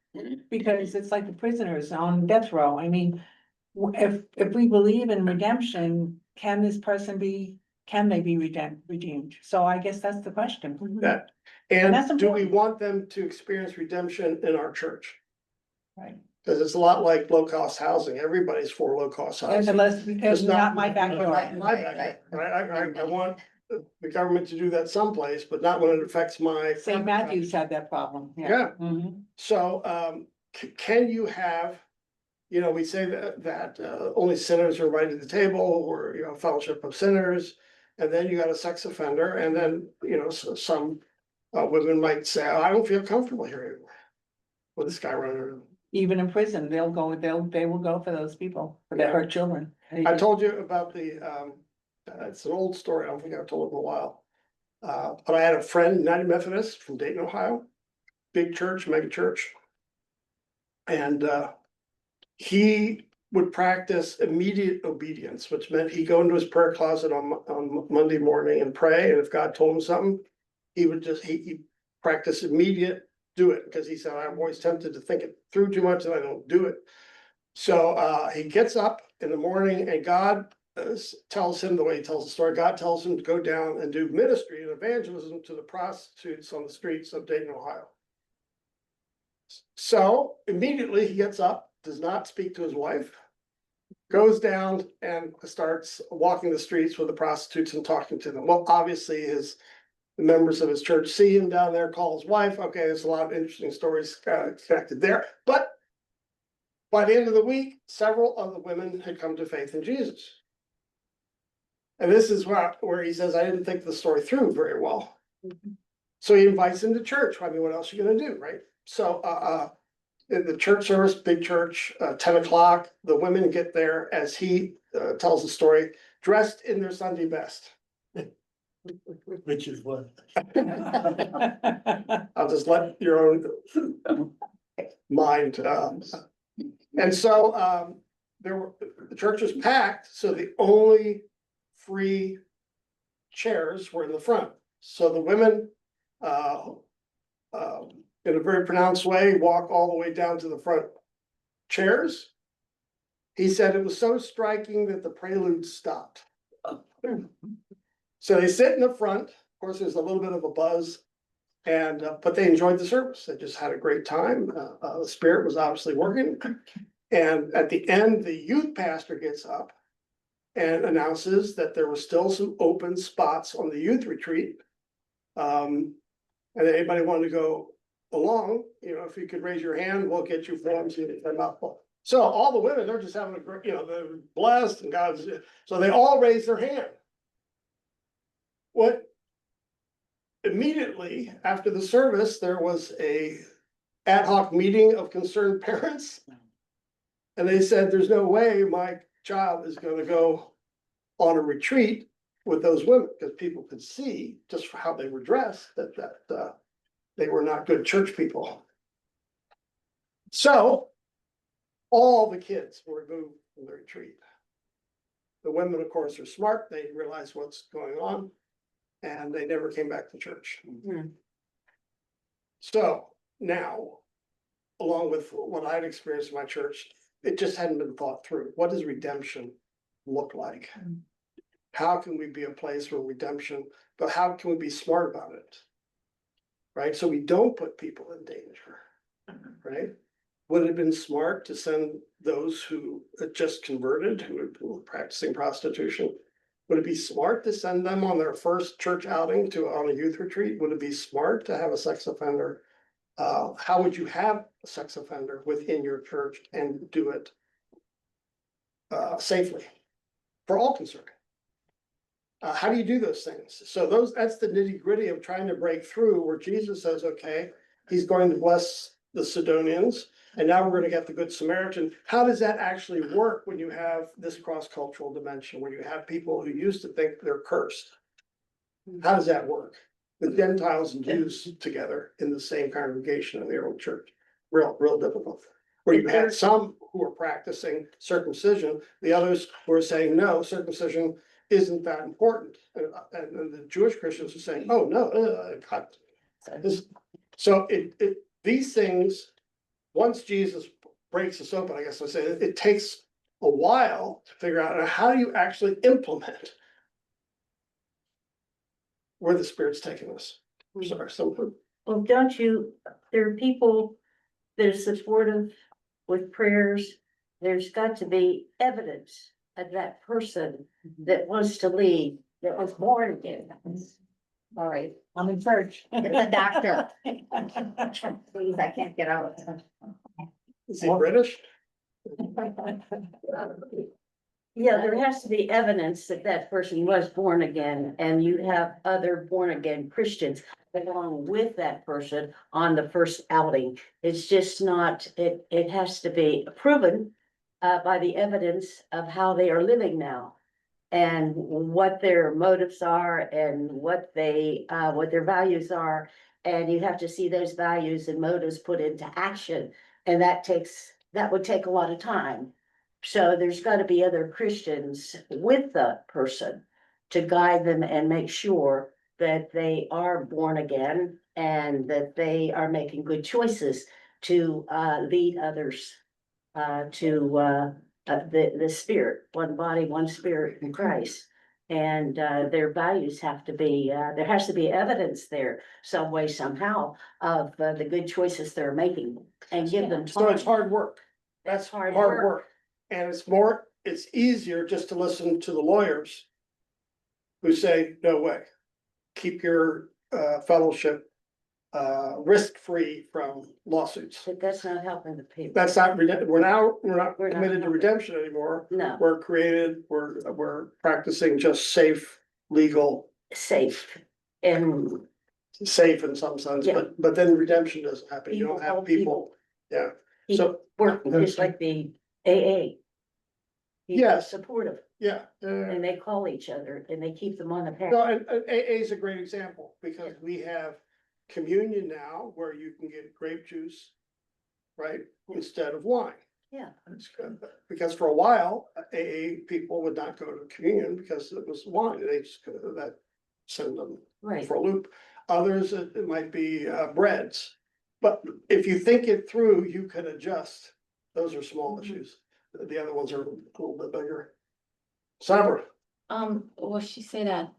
because it's like the prisoners on death row. I mean, if we believe in redemption, can they be redeemed? So I guess that's the question. That, And that's and do we important. want them to experience redemption in our church? Right. Cause it's a lot like low-cost housing. Everybody's for low-cost housing. Unless, Just it's not my backyard. My backyard, right? I want the government to do that someplace, but not when it affects my. St. Matthews had that problem, yeah. Yeah. Mhm. So, can you have, you know, we say that only sinners are invited to the table, or, you know, fellowship of sinners. And then you got a sex offender, and then, you know, some women might say, oh, I don't feel comfortable here anymore. With this guy running around. Even in prison, they will go for those people, for their Yeah. hurt children. I told you about it's an old story, I don't think I've told it in a while. But I had a friend, United Methodist from Dayton, Ohio, big church, mega church. And he would practice immediate obedience, which meant he'd go into his prayer closet on Monday morning and pray, and if God told him something, he would just, he practice immediate, do it, because he said, I'm always tempted to think it through too much and I don't do it. So he gets up in the morning and God tells him, the way he tells the story, God tells him to go down and do ministry and evangelism to the prostitutes on the streets of Dayton, Ohio. So immediately he gets up, does not speak to his wife, goes down and starts walking the streets with the prostitutes and talking to them. Well, obviously the members of his church see him down there, call his wife. Okay, there's a lot of interesting stories connected there. But by the end of the week, several of the women had come to faith in Jesus. And this is where he says, I didn't think the story through very well. So he invites him to church. I mean, what else are you gonna do, right? So in the church service, big church, 10 o'clock, the women get there, as he tells the story, dressed in their Sunday best. Which is what? I'll just let your own mind. And so the church was packed, so the only free chairs were in the front. So the women, in a very pronounced way, walk all the way down to the front chairs. He said it was so striking that the prelude stopped. So they sit in the front. Of course, there's a little bit of a buzz, and but they enjoyed the service. They just had a great time. The Spirit was obviously working. And at the end, the youth pastor gets up and announces that there was still some open spots on the youth retreat. And anybody wanted to go along, you know, if you could raise your hand, we'll get you forms. So all the women, they're just having a great, you know, they're blessed and God's, so they all raise their hand. What immediately after the service, there was a ad hoc meeting of concerned parents. And they said, there's no way my child is gonna go on a retreat with those women, because people could see just for how they were dressed that they were not good church people. So all the kids were removed from the retreat. The women, of course, are smart. They realize what's going on, and they never came back to church. So now, along with what I'd experienced in my church, it just hadn't been thought through. What does redemption look like? How can we be a place for redemption, but how can we be smart about it? Right, so we don't put people in danger, right? Would it have been smart to send those who had just converted, who were practicing prostitution? Would it be smart to send them on their first church outing on a youth retreat? Would it be smart to have a sex offender? How would you have a sex offender within your church and do it safely for all concerned? How do you do those things? So that's the nitty gritty of trying to break through, where Jesus says, okay, he's going to bless the Sidonians, and now we're gonna get the Good Samaritan. How does that actually work when you have this cross-cultural dimension, where you have people who used to think they're cursed? How does that work? With Gentiles and Jews together in the same congregation in the early church? Real difficult. Where you had some who were practicing circumcision, the others were saying, no, circumcision isn't that important. And the Jewish Christians are saying, oh, no, so these things, once Jesus breaks us open, I guess I say, it takes a while to figure out how do you actually implement where the Spirit's taking us. Sorry, so Well, don't you, there are people that are supportive with prayers. There's got to be evidence of that person that wants to lead, that was born again. All right, I'm in church. it's a doctor. Please, I can't get out. Is he British? Yeah, there has to be evidence that that person was born again, and you have other born again Christians along with that person on the first outing. It's just not, it has to be proven by the evidence of how they are living now. And what their motives are and what their values are. And you have to see those values and motives put into action. And that would take a lot of time. So there's got to be other Christians with the person to guide them and make sure that they are born again and that they are making good choices to lead others to the spirit, one body, one spirit in Christ. And their values have to be, there has to be evidence there some way, somehow, of the good choices they're making and give them So it's time. hard work. That's hard Hard work. work. And it's easier just to listen to the lawyers who say, no way. Keep your fellowship risk-free from lawsuits. But that's not helping the people. That's not, we're not We're not committed to helping. redemption anymore. No, We're practicing just safe, legal, safe. And safe in some sense, Yeah. but then redemption doesn't happen. You don't People have help people, yeah. keep So, working just like the AA. People are Yes. supportive, yeah. and they call each other and they keep them on the path. No, and AA is a great example because we have communion now where you can get grape juice, right, instead of wine. Yeah. It's good, because for a while, AA people would not go to communion because it was wine, they just, that send them Right. for a loop. Others, it might be breads. But if you think it through, you can adjust. Those are small issues. The other ones are a little bit bigger. Sabra, Well, she said that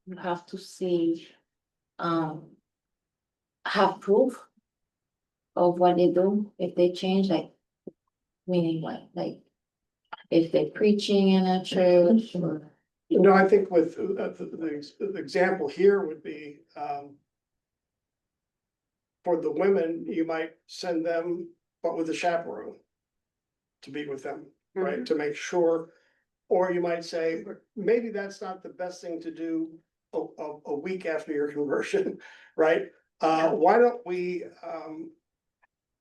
you have to see, have proof of what they do, if they change, like, meaning what, like, if they're preaching in a church or. I think with the example here would be, for the women, you might send them, but with a chaperone to be with them, right, to make sure. Or you might say, maybe that's not the best thing to do a week after your conversion, right? Why don't we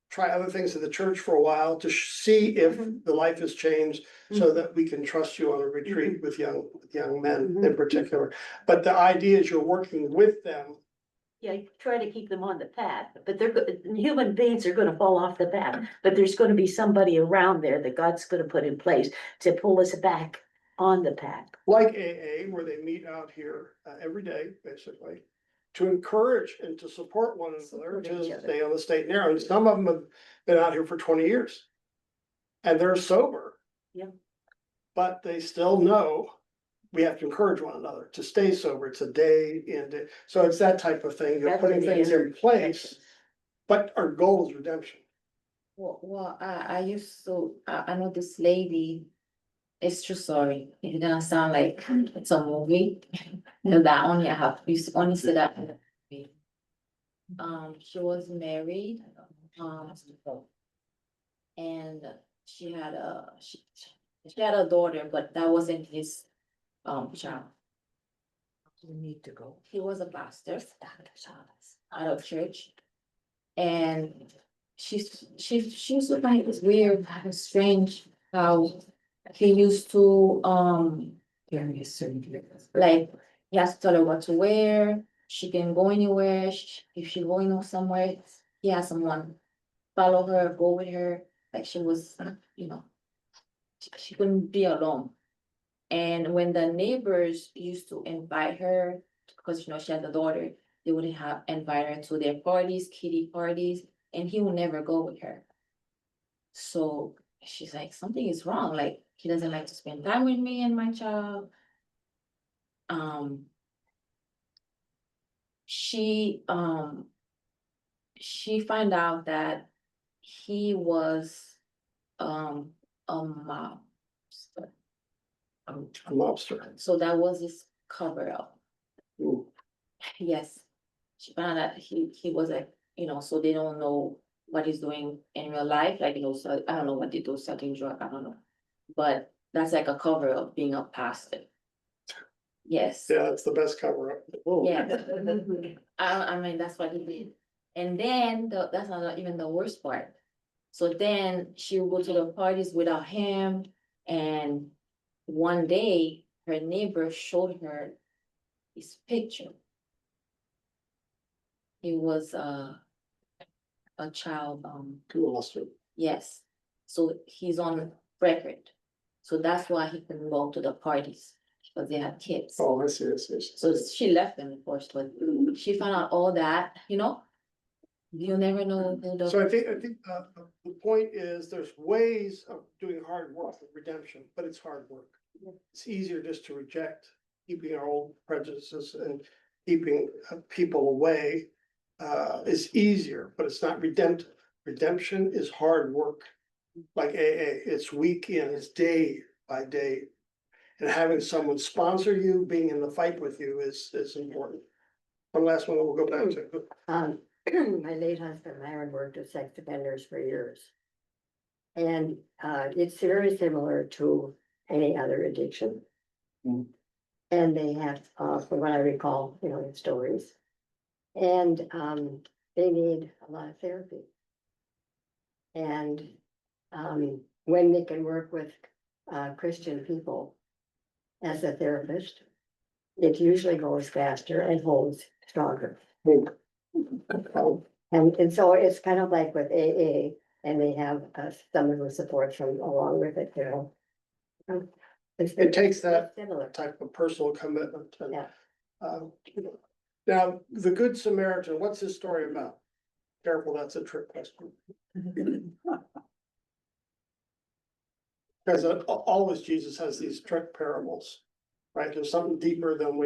try other things in the church for a while to see if the life has changed so that we can trust you on a retreat with young men in particular. But the idea is you're working with them. Yeah, you try to keep them on the path, but human beings are gonna fall off the path, but there's gonna be somebody around there that God's gonna put in place to pull us back on the path. Like AA, where they meet out here every day, basically, to encourage and to support one another, Support each to other. stay on the straight and narrow. And some of them have been out here for 20 years. And they're sober. Yeah. But they still know we have to encourage one another to stay sober. It's a day in, day. So it's that type of thing. You're That's putting the things in place, but our goal is redemption. Well, I used to, I know this lady, it's true story, it doesn't sound like it's a movie. No, that only I have, you only see that in the movie. She was married, and she had a daughter, but that wasn't his, child. You need to go. He was a pastor out of church. And she was like, it's weird, strange how he used to, like, he has to tell her what to wear. She can go anywhere. If she going somewhere, he has someone follow her, go with her. Like she was, she couldn't be alone. And when the neighbors used to invite her, because she had a daughter, they would invite her to their parties, kiddie parties, and he would never go with her. So she's like, something is wrong. Like he doesn't like to spend time with me and my child. She found out that he was mob. A mobster. So that was his cover up. Ooh. Yes. She found out he was a, so they don't know what he's doing in real life, like, so I don't know what they do, selling drug, I don't know. But that's like a cover up being a pastor. Yes. Yeah, that's the best cover up. Yeah. I mean, that's what he did. And then that's not even the worst part. So then she would go to the parties without him, and one day her neighbor showed her his picture. He was a child, Molester. yes. So he's on record. So that's why he couldn't go to the parties, because they had kids. Oh, I see, I see. So she left him, of course, but she found out all that, you never know who the. So I think, the point is, there's ways of doing hard work with redemption, but it's hard work. It's easier just to reject, keeping our old prejudices and keeping people away. Is easier, but it's not redemptive. Redemption is hard work. Like AA, it's week in, it's day by day. And having someone sponsor you, being in the fight with you is important. One last one, we'll go back to. My late husband Myron worked with sex offenders for years. And it's very similar to any other addiction. Mm. And they have, from what I recall, stories. And they need a lot of therapy. And when they can work with Christian people as a therapist, it usually goes faster and holds stronger. And so it's kind of like with AA, and they have some of the support from along with it, It takes that similar. type of personal commitment. And, Yeah. Now, the Good Samaritan, what's his story about? Careful, that's a trick question. Because always Jesus has these trick parables, right? There's something deeper than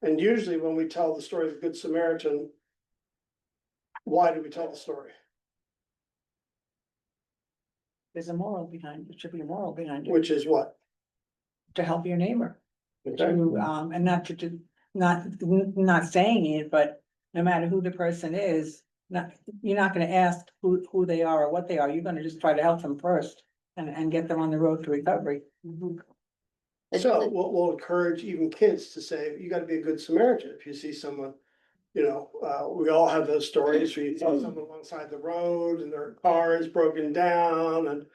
and usually when we tell the story of the Good Samaritan, why do we tell the story? There's a moral behind, it should be a moral behind it, Which is what? to help your neighbor. Okay. To, and not to do, not saying it, but no matter who the person is, you're not gonna ask who they are or what they are, you're gonna just try to help them first. And get them on the road to recovery. So we'll encourage even kids to say, you gotta be a good Samaritan. If you see someone, we all have those stories where you see someone alongside the road and their car is broken down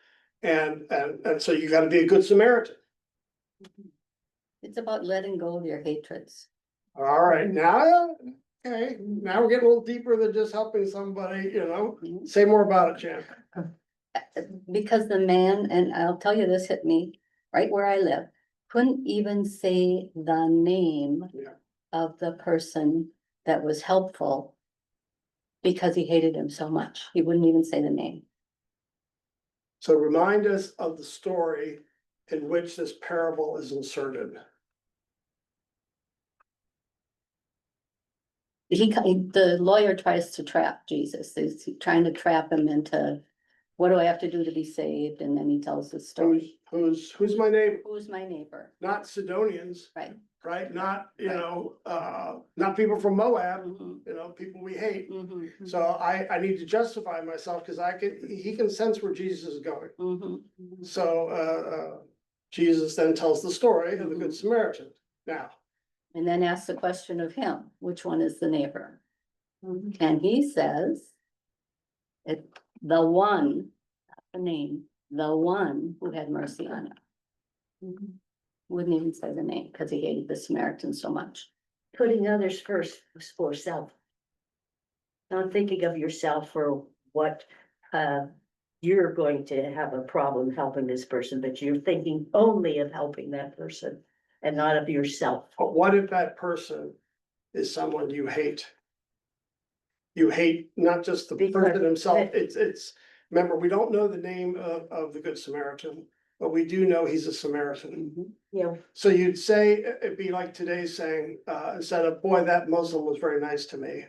and so you gotta be a good Samaritan. It's about letting go of your hatreds. All right, now, okay, now we're getting a little deeper than just helping somebody, say more about it, Jan. Because the man, and I'll tell you, this hit me right where I live, couldn't even say the name Yeah. of the person that was helpful because he hated him so much. He wouldn't even say the name. So remind us of the story in which this parable is inserted. The lawyer tries to trap Jesus. He's trying to trap him into, what do I have to do to be saved? And then he tells the story. Who's my neighbor? Who's my neighbor? Not Sidonians, Right. right? Not, Right. not people from Moab, Mhm, people we hate. mhm, So I need to justify myself because he can sense where Jesus is going. mhm. So, Jesus then tells the story of the Good Samaritan. Now, And then asks the question of him, which one is the neighbor? And he says, the one, not the name, the one who had mercy on him. Wouldn't even say the name because he hated the Samaritan so much. Putting others first was for self. Not thinking of yourself or what, you're going to have a problem helping this person, but you're thinking only of helping that person and not of yourself. but what if that person is someone you hate? You hate not just the person himself, it's, remember, we don't know the name of the Good Samaritan, but we do know he's a Samaritan. Yeah. So you'd say, it'd be like today saying, instead of, boy, that Muslim was very nice to me.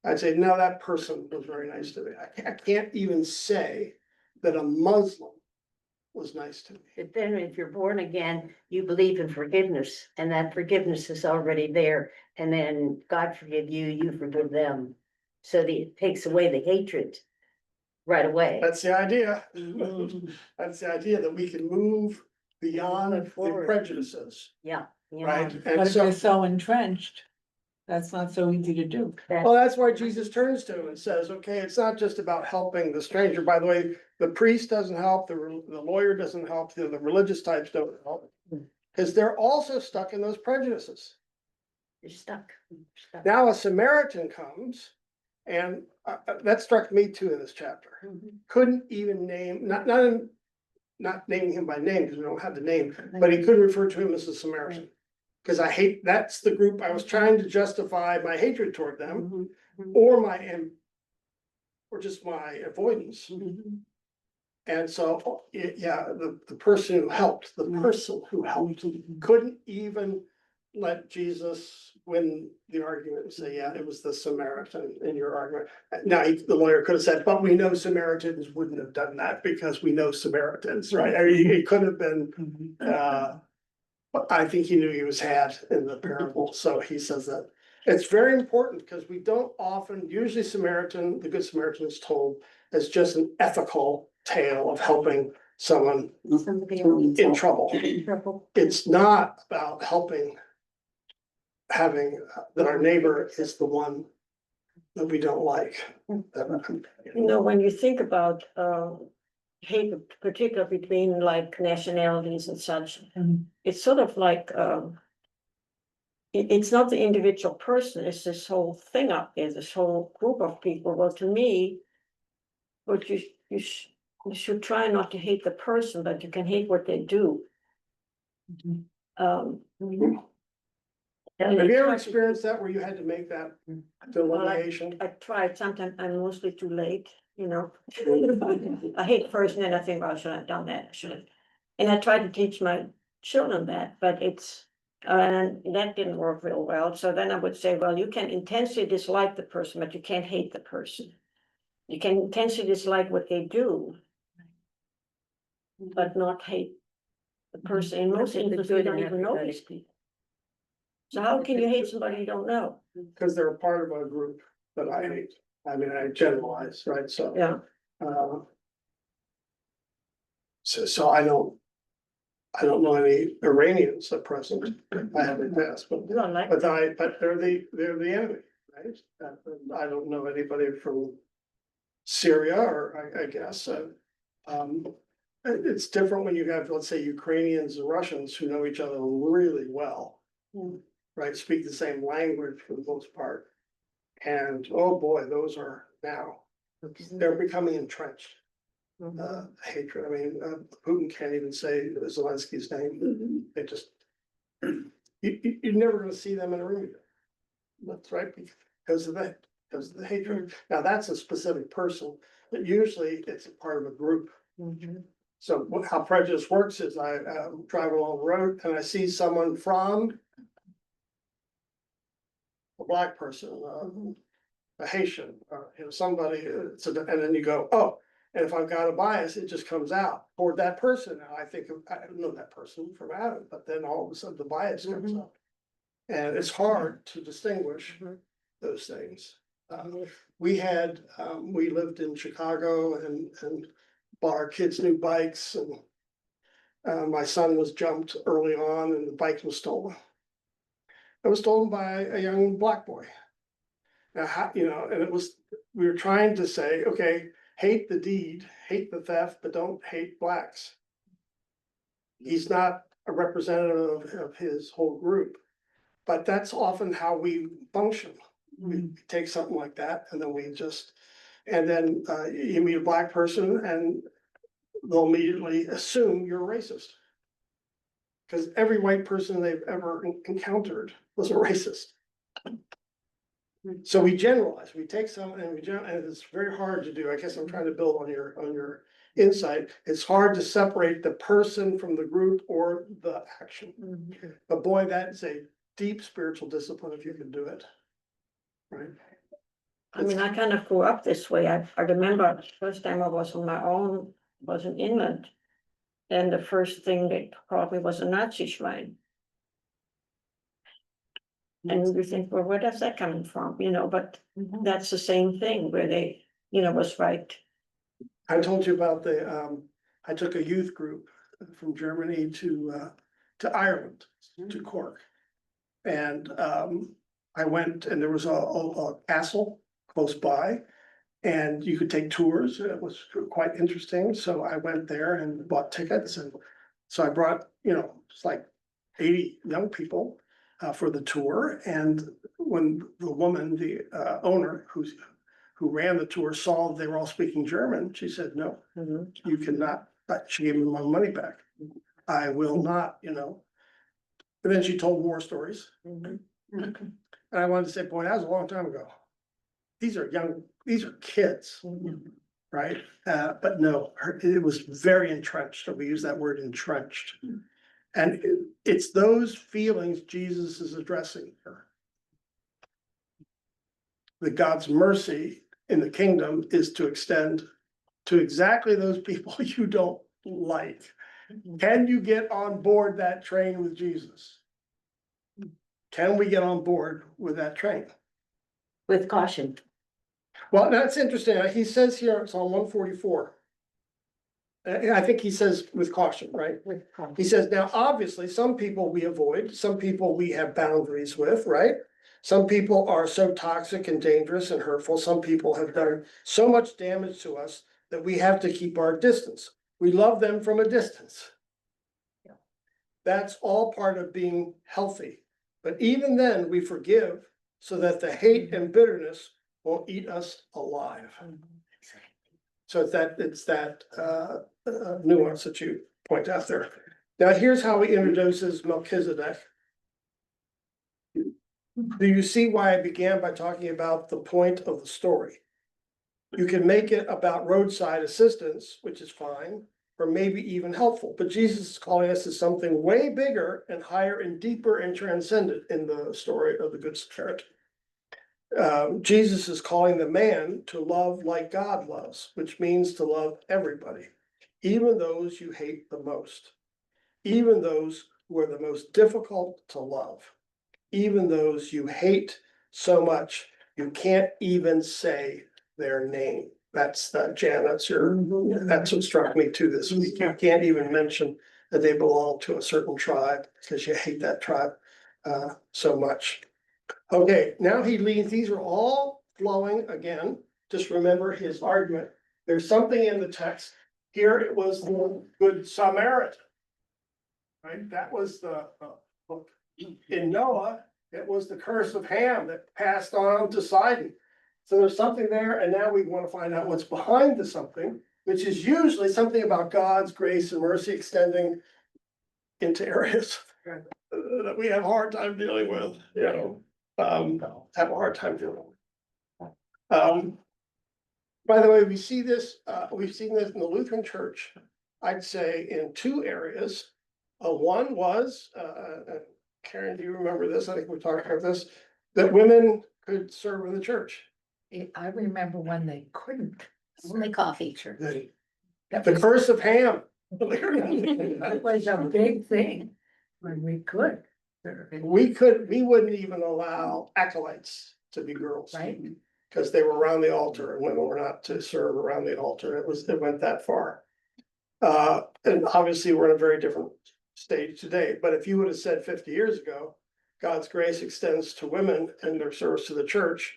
I'd say, no, that person was very nice to me. I can't even say that a Muslim was nice to me. But then if you're born again, you believe in forgiveness and that forgiveness is already there. And then God forgive you, you forgive them. So that it takes away the hatred right away. That's the idea. Mhm. That's the idea, that we can move beyond Move the forward. prejudices, Yeah. yeah. right? But And if so, they're so entrenched, that's not so easy to do. well, that's why Jesus turns to him and says, okay, it's not just about helping the stranger. By the way, the priest doesn't help, the lawyer doesn't help, the religious types don't help. Because they're also stuck in those prejudices. You're stuck. Stuck. Now a Samaritan comes, and that struck me too in this chapter. Mhm. Couldn't even name, not naming him by name, because we don't have the name, but he couldn't refer to him as a Samaritan. Because I hate, that's the group I was trying to justify my hatred toward them, Mhm. or or just my avoidance. Mhm. And so, yeah, the person who helped, couldn't even let Jesus win the argument and say, yeah, it was the Samaritan in your argument. Now, the lawyer could have said, but we know Samaritans wouldn't have done that because we know Samaritans, right? I mean, it could have been, but I think he knew he was had in the parable, so he says that. It's very important because we don't often, usually the Good Samaritan is told as just an ethical tale of helping someone Somebody else. in trouble. Trouble. It's not about having that our neighbor is the one that we don't like. You know, when you think about, hate, particularly between like nationalities and such, Mhm. it's sort of like, it's not the individual person, it's this whole thing up there, this whole group of people. Well, to me, what you should try not to hate the person, but you can hate what they do. Mhm. Um. Have you ever experienced that where you had to make that delineation? I tried, sometimes I'm mostly too late, you know. I hate the person and I think, well, I shouldn't have done that, I shouldn't. And I tried to teach my children that, but and that didn't work real well. So then I would say, well, you can intensely dislike the person, but you can't hate the person. You can intensely dislike what they do, but not hate the person. In most Look at the instances, you good don't in even know everybody. these people. So how can you hate somebody you don't know? Because they're a part of a group that I hate. I mean, I generalize, right? So. Yeah. So I don't know any Iranians at present. I haven't asked, but You don't like. but they're the enemy, right? I don't know anybody from Syria, or I guess, it's different when you have, let's say, Ukrainians and Russians who know each other really well. Right, speak the same language for the most part. And oh boy, those are now, they're becoming entrenched. Hatred, I mean, Putin can't even say Zelensky's name, they just. You're never gonna see them in a room. That's right, because of the hatred. Now, that's a specific person, but usually it's a part of a group. So how prejudice works is I drive along the road and I see someone from a black person, a Haitian, somebody, and then you go, oh, and if I've got a bias, it just comes out toward that person. And I think, I don't know that person from Adam, but then all of a sudden the bias comes up. And it's hard to distinguish those things. We lived in Chicago and bought our kids new bikes, and my son was jumped early on and the bike was stolen. It was stolen by a young black boy. Now, and we were trying to say, okay, hate the deed, hate the theft, but don't hate blacks. He's not a representative of his whole group, but that's often how we function. We take something like that and then you meet a black person and they'll immediately assume you're racist. Because every white person they've ever encountered was a racist. So we generalize, we take some and and it's very hard to do. I guess I'm trying to build on your insight. It's hard to separate the person from the group or the action. But boy, that's a deep spiritual discipline if you can do it. Right. I mean, I kind of grew up this way. I remember the first time I was on my own, was in England. And the first thing that probably was a Nazi shrine. And you think, well, where does that coming from, you know, but that's the same thing where they, you know, was right. I told you about I took a youth group from Germany to Ireland, to Cork. And, I went and there was a castle close by. And you could take tours, and it was quite interesting, so I went there and bought tickets, and so I brought, it's like 80 young people. For the tour, and when the woman, the owner who ran the tour saw they were all speaking German, she said, no, you cannot, she gave me my money back. I will not, And then she told war stories. And I wanted to say, boy, that was a long time ago. These are kids, right? But no, it was very entrenched, so we use that word entrenched. And it's those feelings Jesus is addressing here. That God's mercy in the kingdom is to extend to exactly those people you don't like. Can you get on board that train with Jesus? Can we get on board with that train? With caution. Well, that's interesting. He says here, Psalm 144. I think he says with caution, right? He says, now, obviously, some people we avoid, some people we have boundaries with, right? Some people are so toxic and dangerous and hurtful. Some people have done so much damage to us that we have to keep our distance. We love them from a distance. That's all part of being healthy. But even then, we forgive so that the hate and bitterness won't eat us alive. So it's that nuance that you point out there. Now, here's how he introduces Melchizedek. Do you see why I began by talking about the point of the story? You can make it about roadside assistance, which is fine, or maybe even helpful, but Jesus is calling us to something way bigger and higher and deeper and transcendent in the story of the Good Samaritan. Jesus is calling the man to love like God loves, which means to love everybody, even those you hate the most, even those who are the most difficult to love, even those you hate so much you can't even say their name. That's Jan, that's what struck me too this week. You can't even mention that they belong to a certain tribe because you hate that tribe so much. Okay, now he leads, these are all flowing again. Just remember his argument. There's something in the text. Here it was the Good Samaritan. Right, that was in Noah, it was the curse of Ham that passed on to Sidon. So there's something there, and now we want to find out what's behind the something, which is usually something about God's grace and mercy extending into areas that we have a hard time dealing with, have a hard time dealing with. By the way, we've seen this in the Lutheran Church, I'd say in two areas. One was, Karen, do you remember this? I think we talked about this, that women could serve in the church. I remember when they couldn't. Only coffee. The That the was, curse of Ham. that was a big thing when we could. We wouldn't even allow acolytes to be girls. Right. Because they were around the altar and women were not to serve around the altar. It went that far. And obviously we're in a very different stage today, but if you would have said 50 years ago, God's grace extends to women and their service to the church,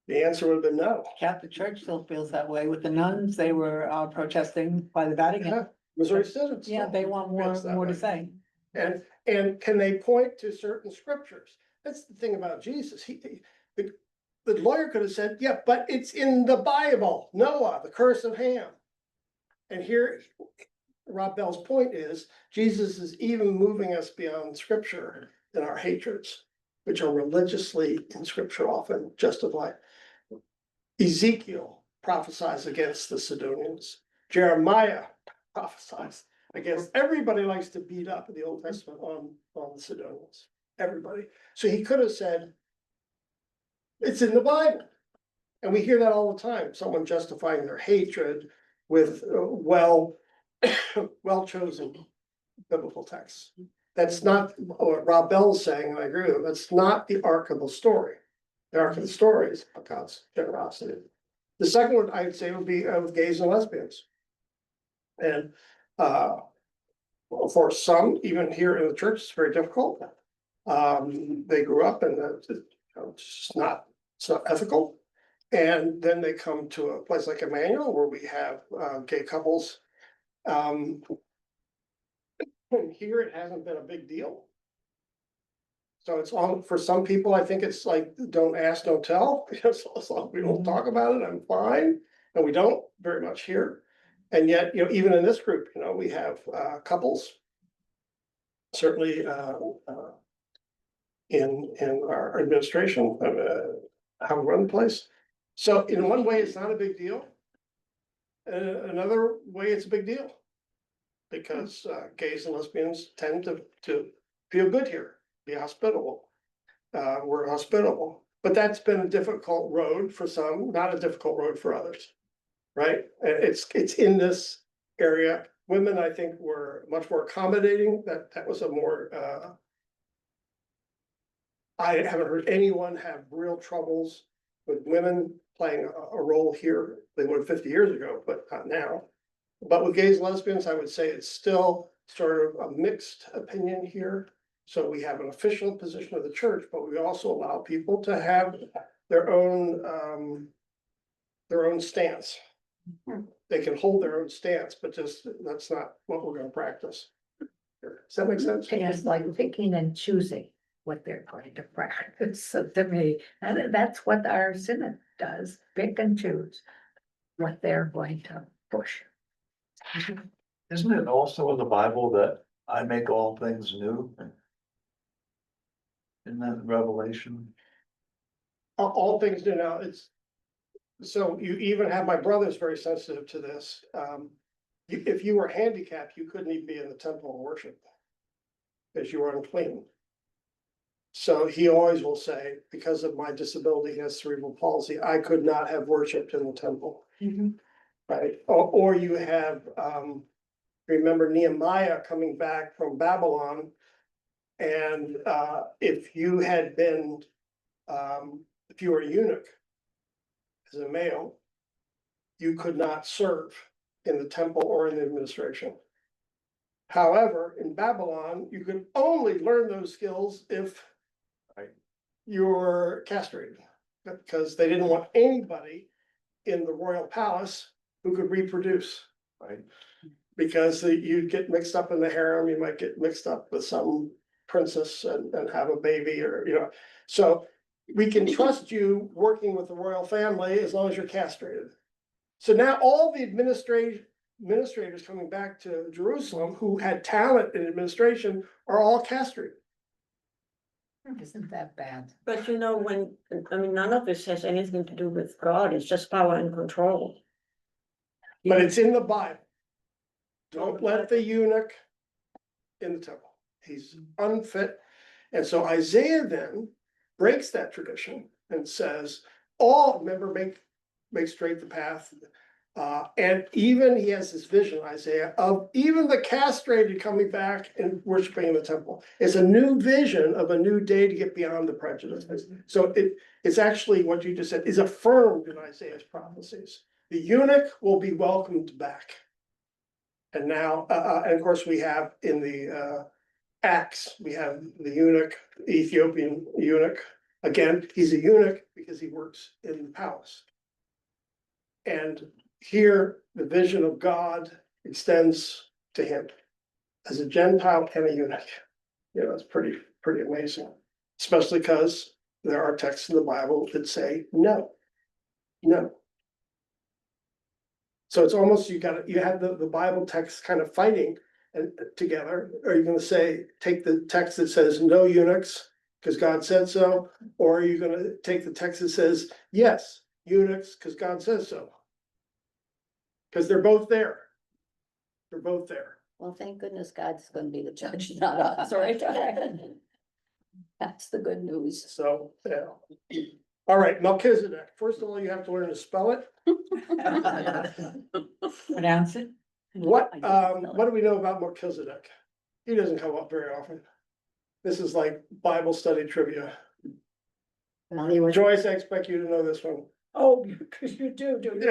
the answer would have been no. Catholic Church still feels that way with the nuns. They were protesting by the Vatican. Yeah, Missouri Synod. Yeah, they want more to say. And can they point to certain scriptures? That's the thing about Jesus. The lawyer could have said, yeah, but it's in the Bible, Noah, the curse of Ham. And here, Rob Bell's point is, Jesus is even moving us beyond scripture in our hatreds, which are religiously in scripture often justified. Ezekiel prophesies against the Sidonians. Jeremiah prophesies against, everybody likes to beat up in the Old Testament on the Sidonians, everybody. So he could have said, it's in the Bible. And we hear that all the time, someone justifying their hatred with, well, well-chosen biblical texts. That's not what Rob Bell's saying, and I agree with him, that's not the arc of the story. The arc of the story is about God's generosity. The second one I'd say would be with gays and lesbians. And well, for some, even here in the church, it's very difficult. They grew up and it's not ethical. And then they come to a place like Emmanuel where we have gay couples. And here it hasn't been a big deal. So it's on, for some people, I think it's like, don't ask, don't tell, because as long as we don't talk about it, I'm fine. And we don't very much here. And yet, even in this group, we have couples. Certainly in our administration, how we run the place. So in one way, it's not a big deal. Another way, it's a big deal. Because gays and lesbians tend to feel good here, be hospitable. We're hospitable, but that's been a difficult road for some, not a difficult road for others. Right? And it's in this area. Women, I think, were much more accommodating. That was a more I haven't heard anyone have real troubles with women playing a role here. They would 50 years ago, but not now. But with gays and lesbians, I would say it's still sort of a mixed opinion here. So we have an official position of the church, but we also allow people to have their own stance. They can hold their own stance, but just that's not what we're going to practice. Does that make sense? It's like picking and choosing what they're going to practice. So to me, and that's what our synod does, pick and choose what they're going to push. Isn't it also in the Bible that I make all things new? Isn't that Revelation? All things do now. So you even have, my brother's very sensitive to this. If you were handicapped, you couldn't even be in the temple and worship because you were unclean. So he always will say, because of my disability, he has cerebral palsy, I could not have worshipped in the temple. Right? Or you have, remember Nehemiah coming back from Babylon. And if you had been, if you were a eunuch as a male, you could not serve in the temple or in the administration. However, in Babylon, you could only learn those skills if you're castrated, because they didn't want anybody in the royal palace who could reproduce. Right. Because you'd get mixed up in the harem, you might get mixed up with some princess and have a baby, or so we can trust you working with the royal family as long as you're castrated. So now all the administrators coming back to Jerusalem who had talent in administration are all castrated. Isn't that bad? But none of this has anything to do with God, it's just power and control. But it's in the Bible. Don't let the eunuch in the temple. He's unfit. And so Isaiah then breaks that tradition and says, make straight the path. And even he has this vision, Isaiah, of even the castrated coming back and worshiping in the temple. It's a new vision of a new day to get beyond the prejudice. So it's actually what you just said is affirmed in Isaiah's prophecies. The eunuch will be welcomed back. And now, and of course, we have in the Acts, we have the eunuch, the Ethiopian eunuch. Again, he's a eunuch because he works in the palace. And here, the vision of God extends to him as a Gentile and a eunuch. It's pretty amazing, especially because there are texts in the Bible that say no. So it's almost you have the Bible text kind of fighting and together. Are you going to say take the text that says no eunuchs because God said so, or are you going to take the text that says yes eunuchs because God says so? Because they're both there. They're both there. Well, thank goodness God's gonna be the judge, not us, right? That's the good news. So, yeah. All right, Melchizedek. First of all, you have to learn to spell it. Pronounce it. What, I didn't know what do we know about Melchizedek? He doesn't come up very often. This is like Bible study trivia. Well, he was, Joyce, I expect you to know this one. Oh, because you do, do you?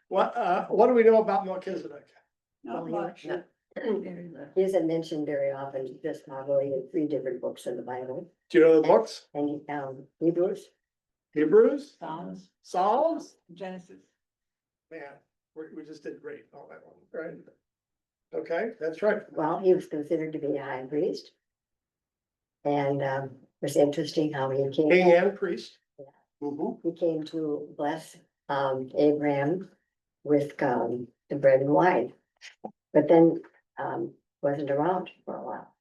What do we know about Melchizedek? well, Not he much. was- he isn't mentioned very often, just probably in 3 different books in the Bible. Do you know the books? And, Hebrews, Hebrews, Psalms, Psalms? Genesis. Man, we just did great on that one, right? Okay, that's right. well, he was considered to be a high priest. And, it's interesting how he came. King and priest. Yeah. Mhm. He came to bless Abraham with the bread and wine. But then wasn't around for a while.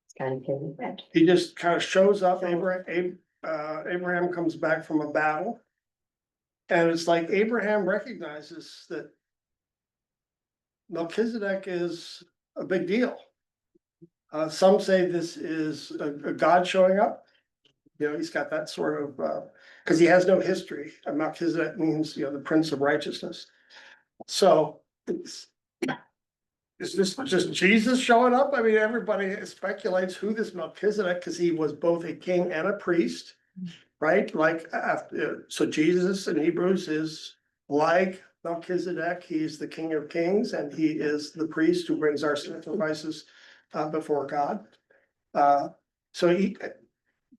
It's kind of hidden back. He just kind of shows up, So- Abraham comes back from a battle. And it's like Abraham recognizes that Melchizedek is a big deal. Some say this is a God showing up. You know, he's got that sort of, because he has no history. And Melchizedek means, the Prince of Righteousness. So is this just Jesus showing up? I mean, everybody speculates who this Melchizedek, because he was both a king and a priest, right? Like, so Jesus in Hebrews is like Melchizedek. He's the King of Kings, and he is the priest who brings our sacrifices before God.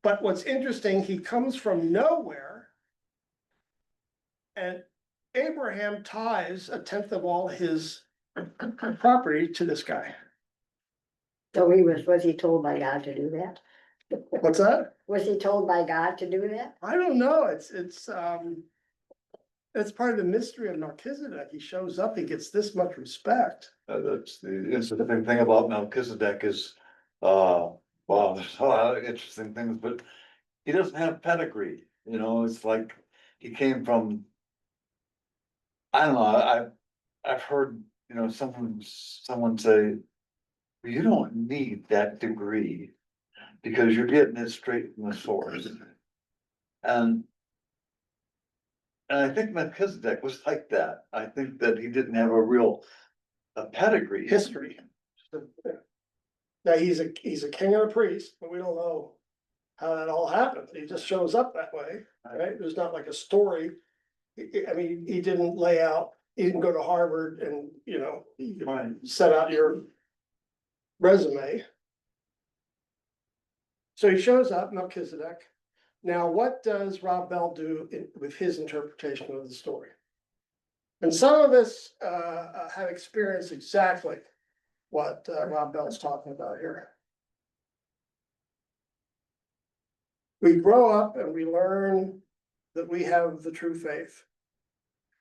But what's interesting, he comes from nowhere. And Abraham ties 1/10 of all his property to this guy. So was he told by God to do that? What's that? Was he told by God to do that? I don't know. It's part of the mystery of Melchizedek. He shows up, he gets this much respect. That's the interesting thing about Melchizedek is, wow, there's a lot of interesting things, but he doesn't have pedigree, it's like he came from. I don't know, I've heard, someone say, you don't need that degree because you're getting it straight from the source. And I think Melchizedek was like that. I think that he didn't have a real pedigree. History. Now, he's a king and a priest, but we don't know how that all happened. He just shows up that way, right? There's not like a story. I mean, he didn't he didn't go to Harvard and, Right. set out your resume. So he shows up, Melchizedek. Now, what does Rob Bell do with his interpretation of the story? And some of us have experienced exactly what Rob Bell's talking about here. We grow up and we learn that we have the true faith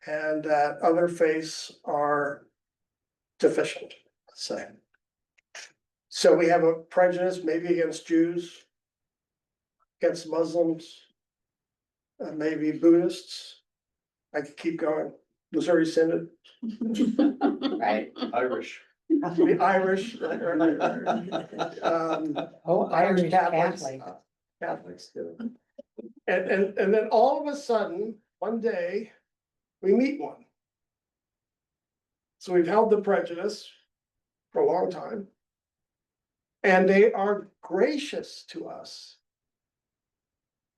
and that other faiths are deficient, let's say. So we have a prejudice maybe against Jews, against Muslims, maybe Buddhists. I could keep going. Missouri Synod, Right. Irish. the Irish. Oh, Irish Catholics, Catholic. Catholics too. And then all of a sudden, one day, we meet one. So we've held the prejudice for a long time. And they are gracious to us.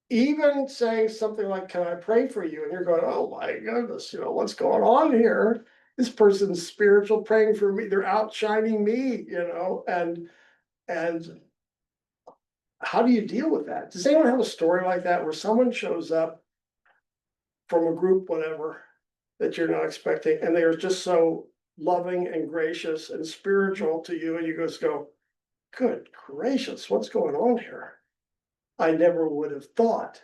Even saying something like, can I pray for you? And you're going, oh my goodness, what's going on here? This person's spiritual, praying for me. They're outshining me, and how do you deal with that? Does anyone have a story like that where someone shows up from a group, whatever, that you're not expecting, and they are just so loving and gracious and spiritual to you, and you just go, good gracious, what's going on here? I never would have thought.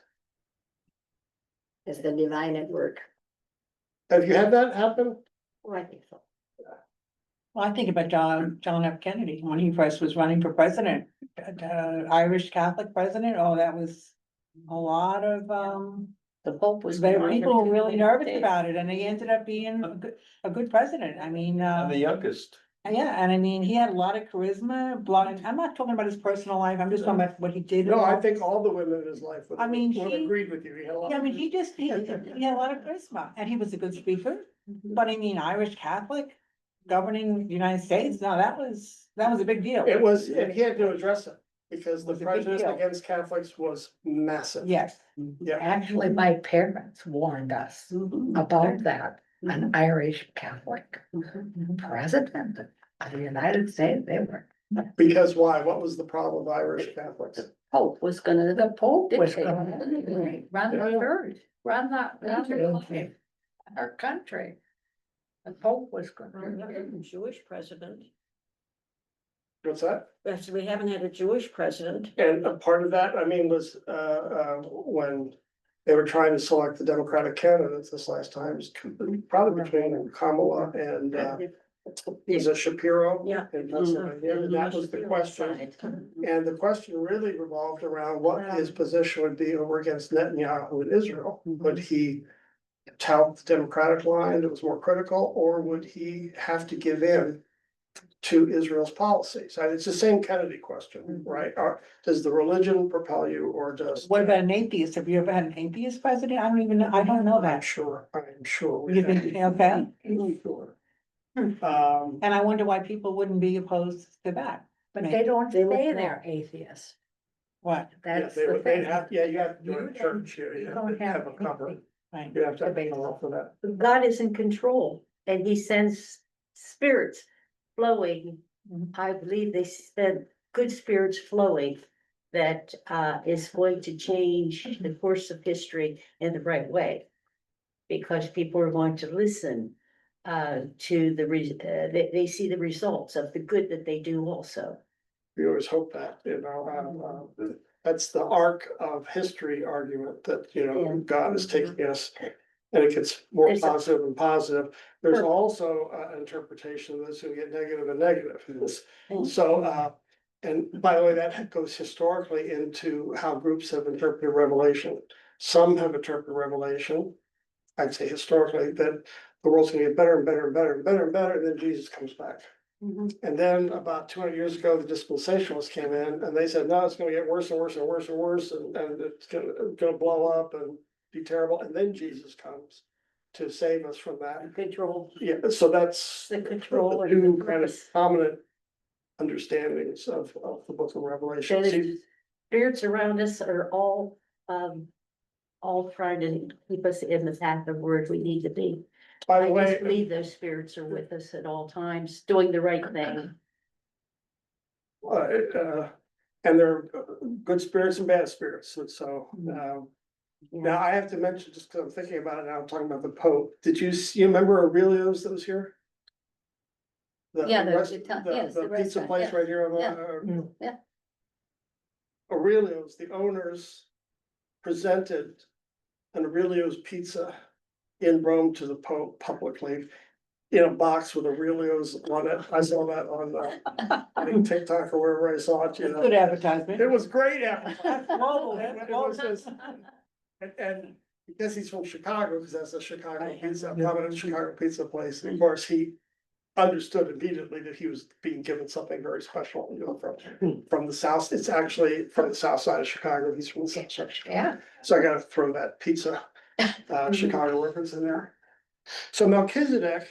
It's the divine at work. Have you had that happen? Oh, I think so. Well, I think about John F. Kennedy when he first was running for president, Irish Catholic president. Oh, that was a lot of, The Pope was. people were really nervous about it, and he ended up being a good president. I mean, And the youngest. yeah, and I mean, he had a lot of charisma, I'm not talking about his personal life, I'm just talking about what he did. No, I think all the women in his life would I mean, have he- agreed with you. He had a lot Yeah, I of- mean, he had a lot of charisma, and he was a good speaker, But I mean, Irish Catholic governing the United States, no, that was a big deal. It was, and he had to address it, because the Was a big prejudice deal. against Catholics was massive. Yes. Yeah. Actually, my parents warned us about that, an Irish Catholic president of the United States, they were. Because why? What was the problem with Irish Catholics? Pope was gonna. The Pope was Dictate. gonna run the church, run our country. The Pope was gonna. Jewish president. What's that? Yes, we haven't had a Jewish president. And a part of that, I mean, was when they were trying to select the Democratic candidates this last time, it was probably between Kamala and is it Shapiro? Yeah. In Pennsylvania, and that was the question. And the question really revolved around what his position would be over against Netanyahu in Israel. Would he tout the Democratic line that was more critical, or would he have to give in to Israel's policies? And it's the same Kennedy question, right? Does the religion propel you, or does? What about an atheist? Have you ever had an atheist president? I don't even know, I don't know I'm that. sure, I'm sure. we You think, have. okay, I'm sure. and I wonder why people wouldn't be opposed to that. But they don't They would say not. they're atheists. What, Yeah, That's they the would, they'd thing. have, yeah, you have to join You a church, don't- you you have don't to have a cover. anything. right, You have to have a cover for that. God is in control and he sends spirits flowing. Mhm. I believe they said good spirits flowing that is going to change the course of history in the right way. Because people are going to listen to they see the results of the good that they do also. We always hope that, that's the arc of history argument that, Yeah. God is taking us. And it gets more There's a- positive and positive. There's Sure. also an interpretation of this who get negative and negative. Mm. So, and by the way, that goes historically into how groups have interpreted Revelation. Some have interpreted Revelation, I'd say historically, that the world's gonna get better and better and better and better and better, and then Jesus comes back. And then about 200 years ago, the dispensationalists came in and they said, no, it's gonna get worse and worse and worse and worse, and it's gonna blow up and be terrible, and then Jesus comes to save us from that. Control, Yeah, so that's the control the and two the kind of purpose. prominent understandings of the book of Revelation. That See, is, spirits around us are all trying to keep us in the path of where we need to be. by the I just way, believe those spirits are with us at all times, doing the right thing. and there are good spirits and bad spirits, and so, now I have to mention, just because I'm thinking about it now, I'm talking about the Pope. You remember Aurelio's that was here? Yeah, the rest- yes, the the pizza restaurant, place yeah, right here on yeah. the. Yeah. Aurelio's, the owners presented an Aurelio's pizza in Rome to the Pope publicly in a box with Aurelio's on it. I saw that on, I think TikTok or wherever I saw it, good advertisement. It was great advertising. Global, It was just- And because he's from Chicago, because that's a Chicago pizza, a prominent Chicago pizza place, and of course, he understood immediately that he was being given something very special, from the south. It's actually from the south side of Chicago. He's from the south side of Chicago. Yeah. So I gotta throw that pizza, Chicago reference in there. So Melchizedek,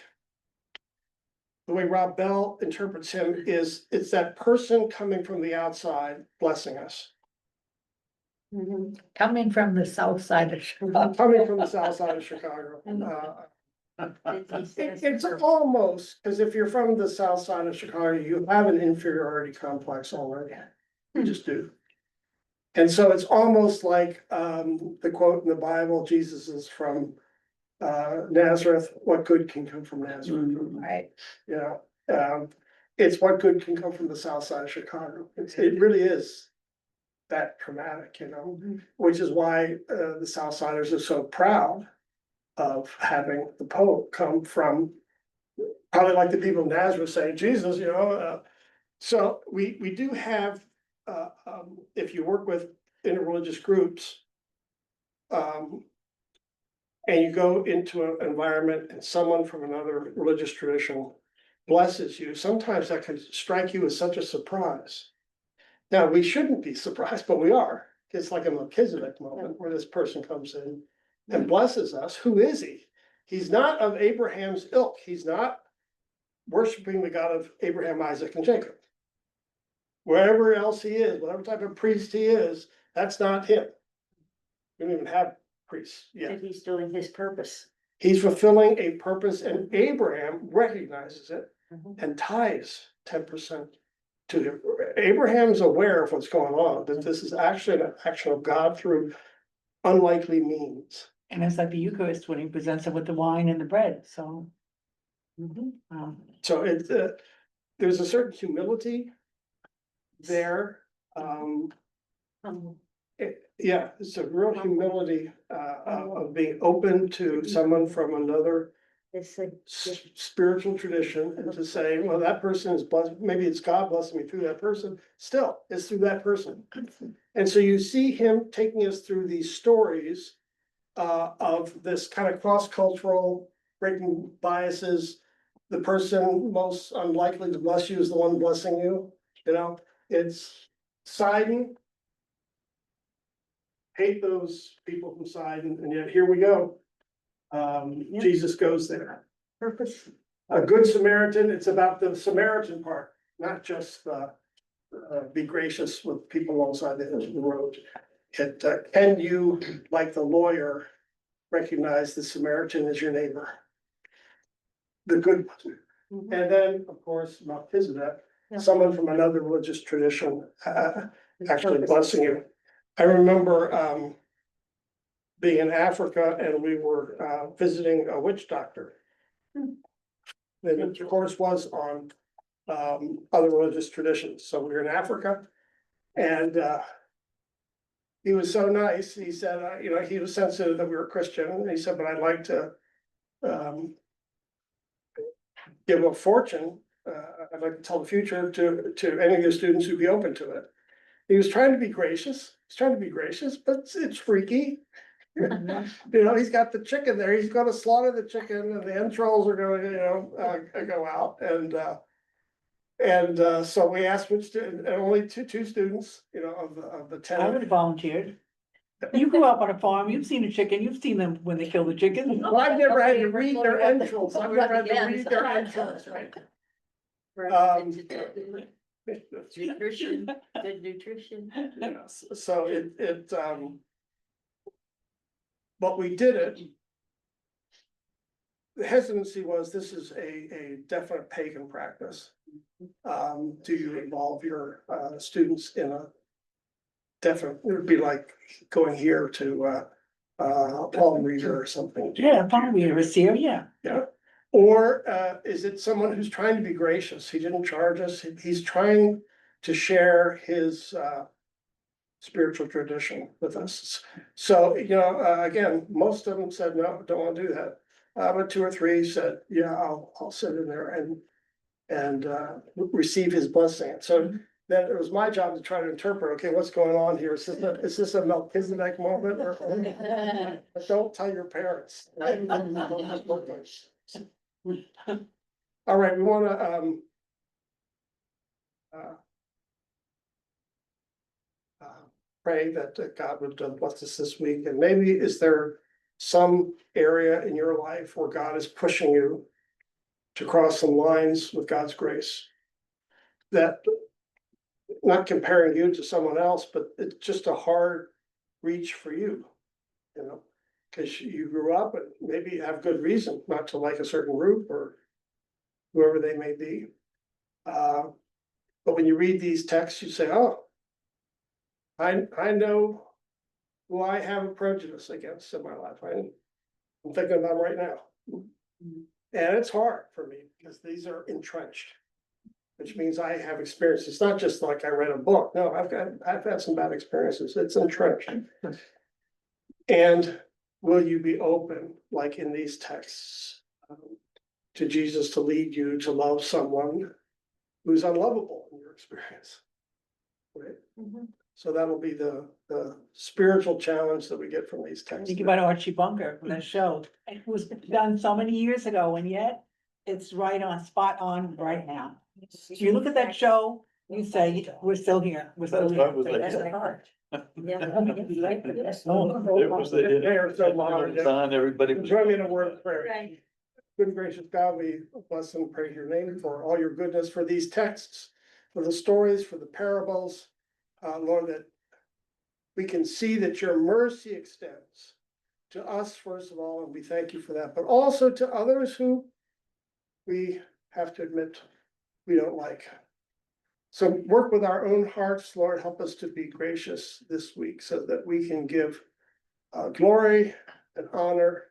the way Rob Bell interprets him is, it's that person coming from the outside blessing us. Coming from the south side of Chicago. Coming from the south side of Chicago. It's almost, because if you're from the south side of Chicago, you have an inferiority complex already. You just do. And so it's almost like the quote in the Bible, Jesus is from Nazareth, what good can come from Nazareth? Right. You know, it's what good can come from the south side of Chicago. It really is that dramatic, which is why the South Siders are so proud of having the Pope come from, probably like the people of Nazareth saying, Jesus, so we do have, if you work with interreligious groups, and you go into an environment and someone from another religious tradition blesses you, sometimes that can strike you as such a surprise. Now, we shouldn't be surprised, but we are. It's like a Melchizedek moment where this person comes in and blesses us. Who is he? He's not of Abraham's ilk. He's not worshiping the God of Abraham, Isaac, and Jacob. Wherever else he is, whatever type of priest he is, that's not him. We don't even have priests yet. And he's doing his purpose. He's fulfilling a purpose, and Abraham recognizes it Mhm. and ties 10% to him. Abraham's aware of what's going on, that this is actually an action of God through unlikely means. And it's like the Eucharist when he presents it with the wine and the bread, so. So it, there's a certain humility there. Yeah, it's a real humility, of being open to someone from another It's like, spiritual tradition and to say, well, that person is blessed, maybe it's God blessing me through that person, still, it's through that person. And so you see him taking us through these stories of this kind of cross-cultural, breaking biases. The person most unlikely to bless you is the one blessing you, you know, it's Sidon. Hate those people from Sidon, and yet here we go. Jesus goes there. purpose. A good Samaritan, it's about the Samaritan part, not just be gracious with people alongside the road. It, can you, like the lawyer, recognize the Samaritan as your neighbor? The good one. Mhm. And then, of course, Melchizedek, Yeah. someone from another religious tradition, actually blessing you. I remember, being in Africa and we were, visiting a witch doctor. And the course was on, other religious traditions. So we were in Africa and, he was so nice. He said, you know, he was sensitive that we were Christian. And he said, but I'd like to, give a fortune. I'd like to tell the future to any of your students who'd be open to it. He was trying to be gracious. He's trying to be gracious, but it's freaky. You know, he's got the chicken there. He's gonna slaughter the chicken and the entrails are gonna, you know, go out and so we asked which student, and only two students, you know, of the I would 10. have volunteered. You grew up on a farm, you've seen a chicken, you've seen them when they kill the chicken. Well, I've never had to read their entrails. I've never had to read their entrails, right? Nutrition, good nutrition. Yes, so but we did it. The hesitancy was, this is a definite pagan practice. Do you involve your students in a definite, it would be like going here to palm reader or something. Yeah, probably a receiver, yeah. Yeah, or is it someone who's trying to be gracious? He didn't charge us, he's trying to share his spiritual tradition with us. So, you know, again, most of them said, no, don't want to do that. But 2 or 3 said, yeah, I'll sit in there and receive his blessing. So then it was my job to try to interpret, okay, what's going on here? Is this a Melchizedek moment or? But don't tell your parents. All right, we wanna, pray that God would bless us this week, and maybe is there some area in your life where God is pushing you to cross some lines with God's grace? That, not comparing you to someone else, but it's just a hard reach for you, you know? Cause you grew up and maybe you have good reason not to like a certain group or whoever they may be. But when you read these texts, you say, oh, I know who I have a prejudice against in my life. I'm thinking about them right now. And it's hard for me because these are entrenched, which means I have experience. It's not just like I read a book. No, I've had some bad experiences. It's entrenched. And will you be open, like in these texts, to Jesus to lead you to love someone who's unlovable in your experience? Right? So that'll be the spiritual challenge that we get from these texts. Think about Archie Bunker from that show. It was done so many years ago and yet it's right on, spot on right now. You look at that show, you say, we're still here, we're still That's right, here. was it? That's right. It was the- They are so modern. Don, everybody was. Join me in a word of prayer. Right. Good and gracious God, we bless and praise your name for all your goodness, for these texts, for the stories, for the parables. Lord, that we can see that your mercy extends to us, first of all, and we thank you for that, but also to others who we have to admit we don't like. So work with our own hearts, Lord, help us to be gracious this week so that we can give glory and honor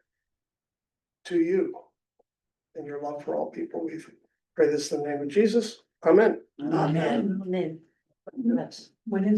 to you and your love for all people. We pray this in the name of Jesus. Amen. Amen. Amen. Yes. When is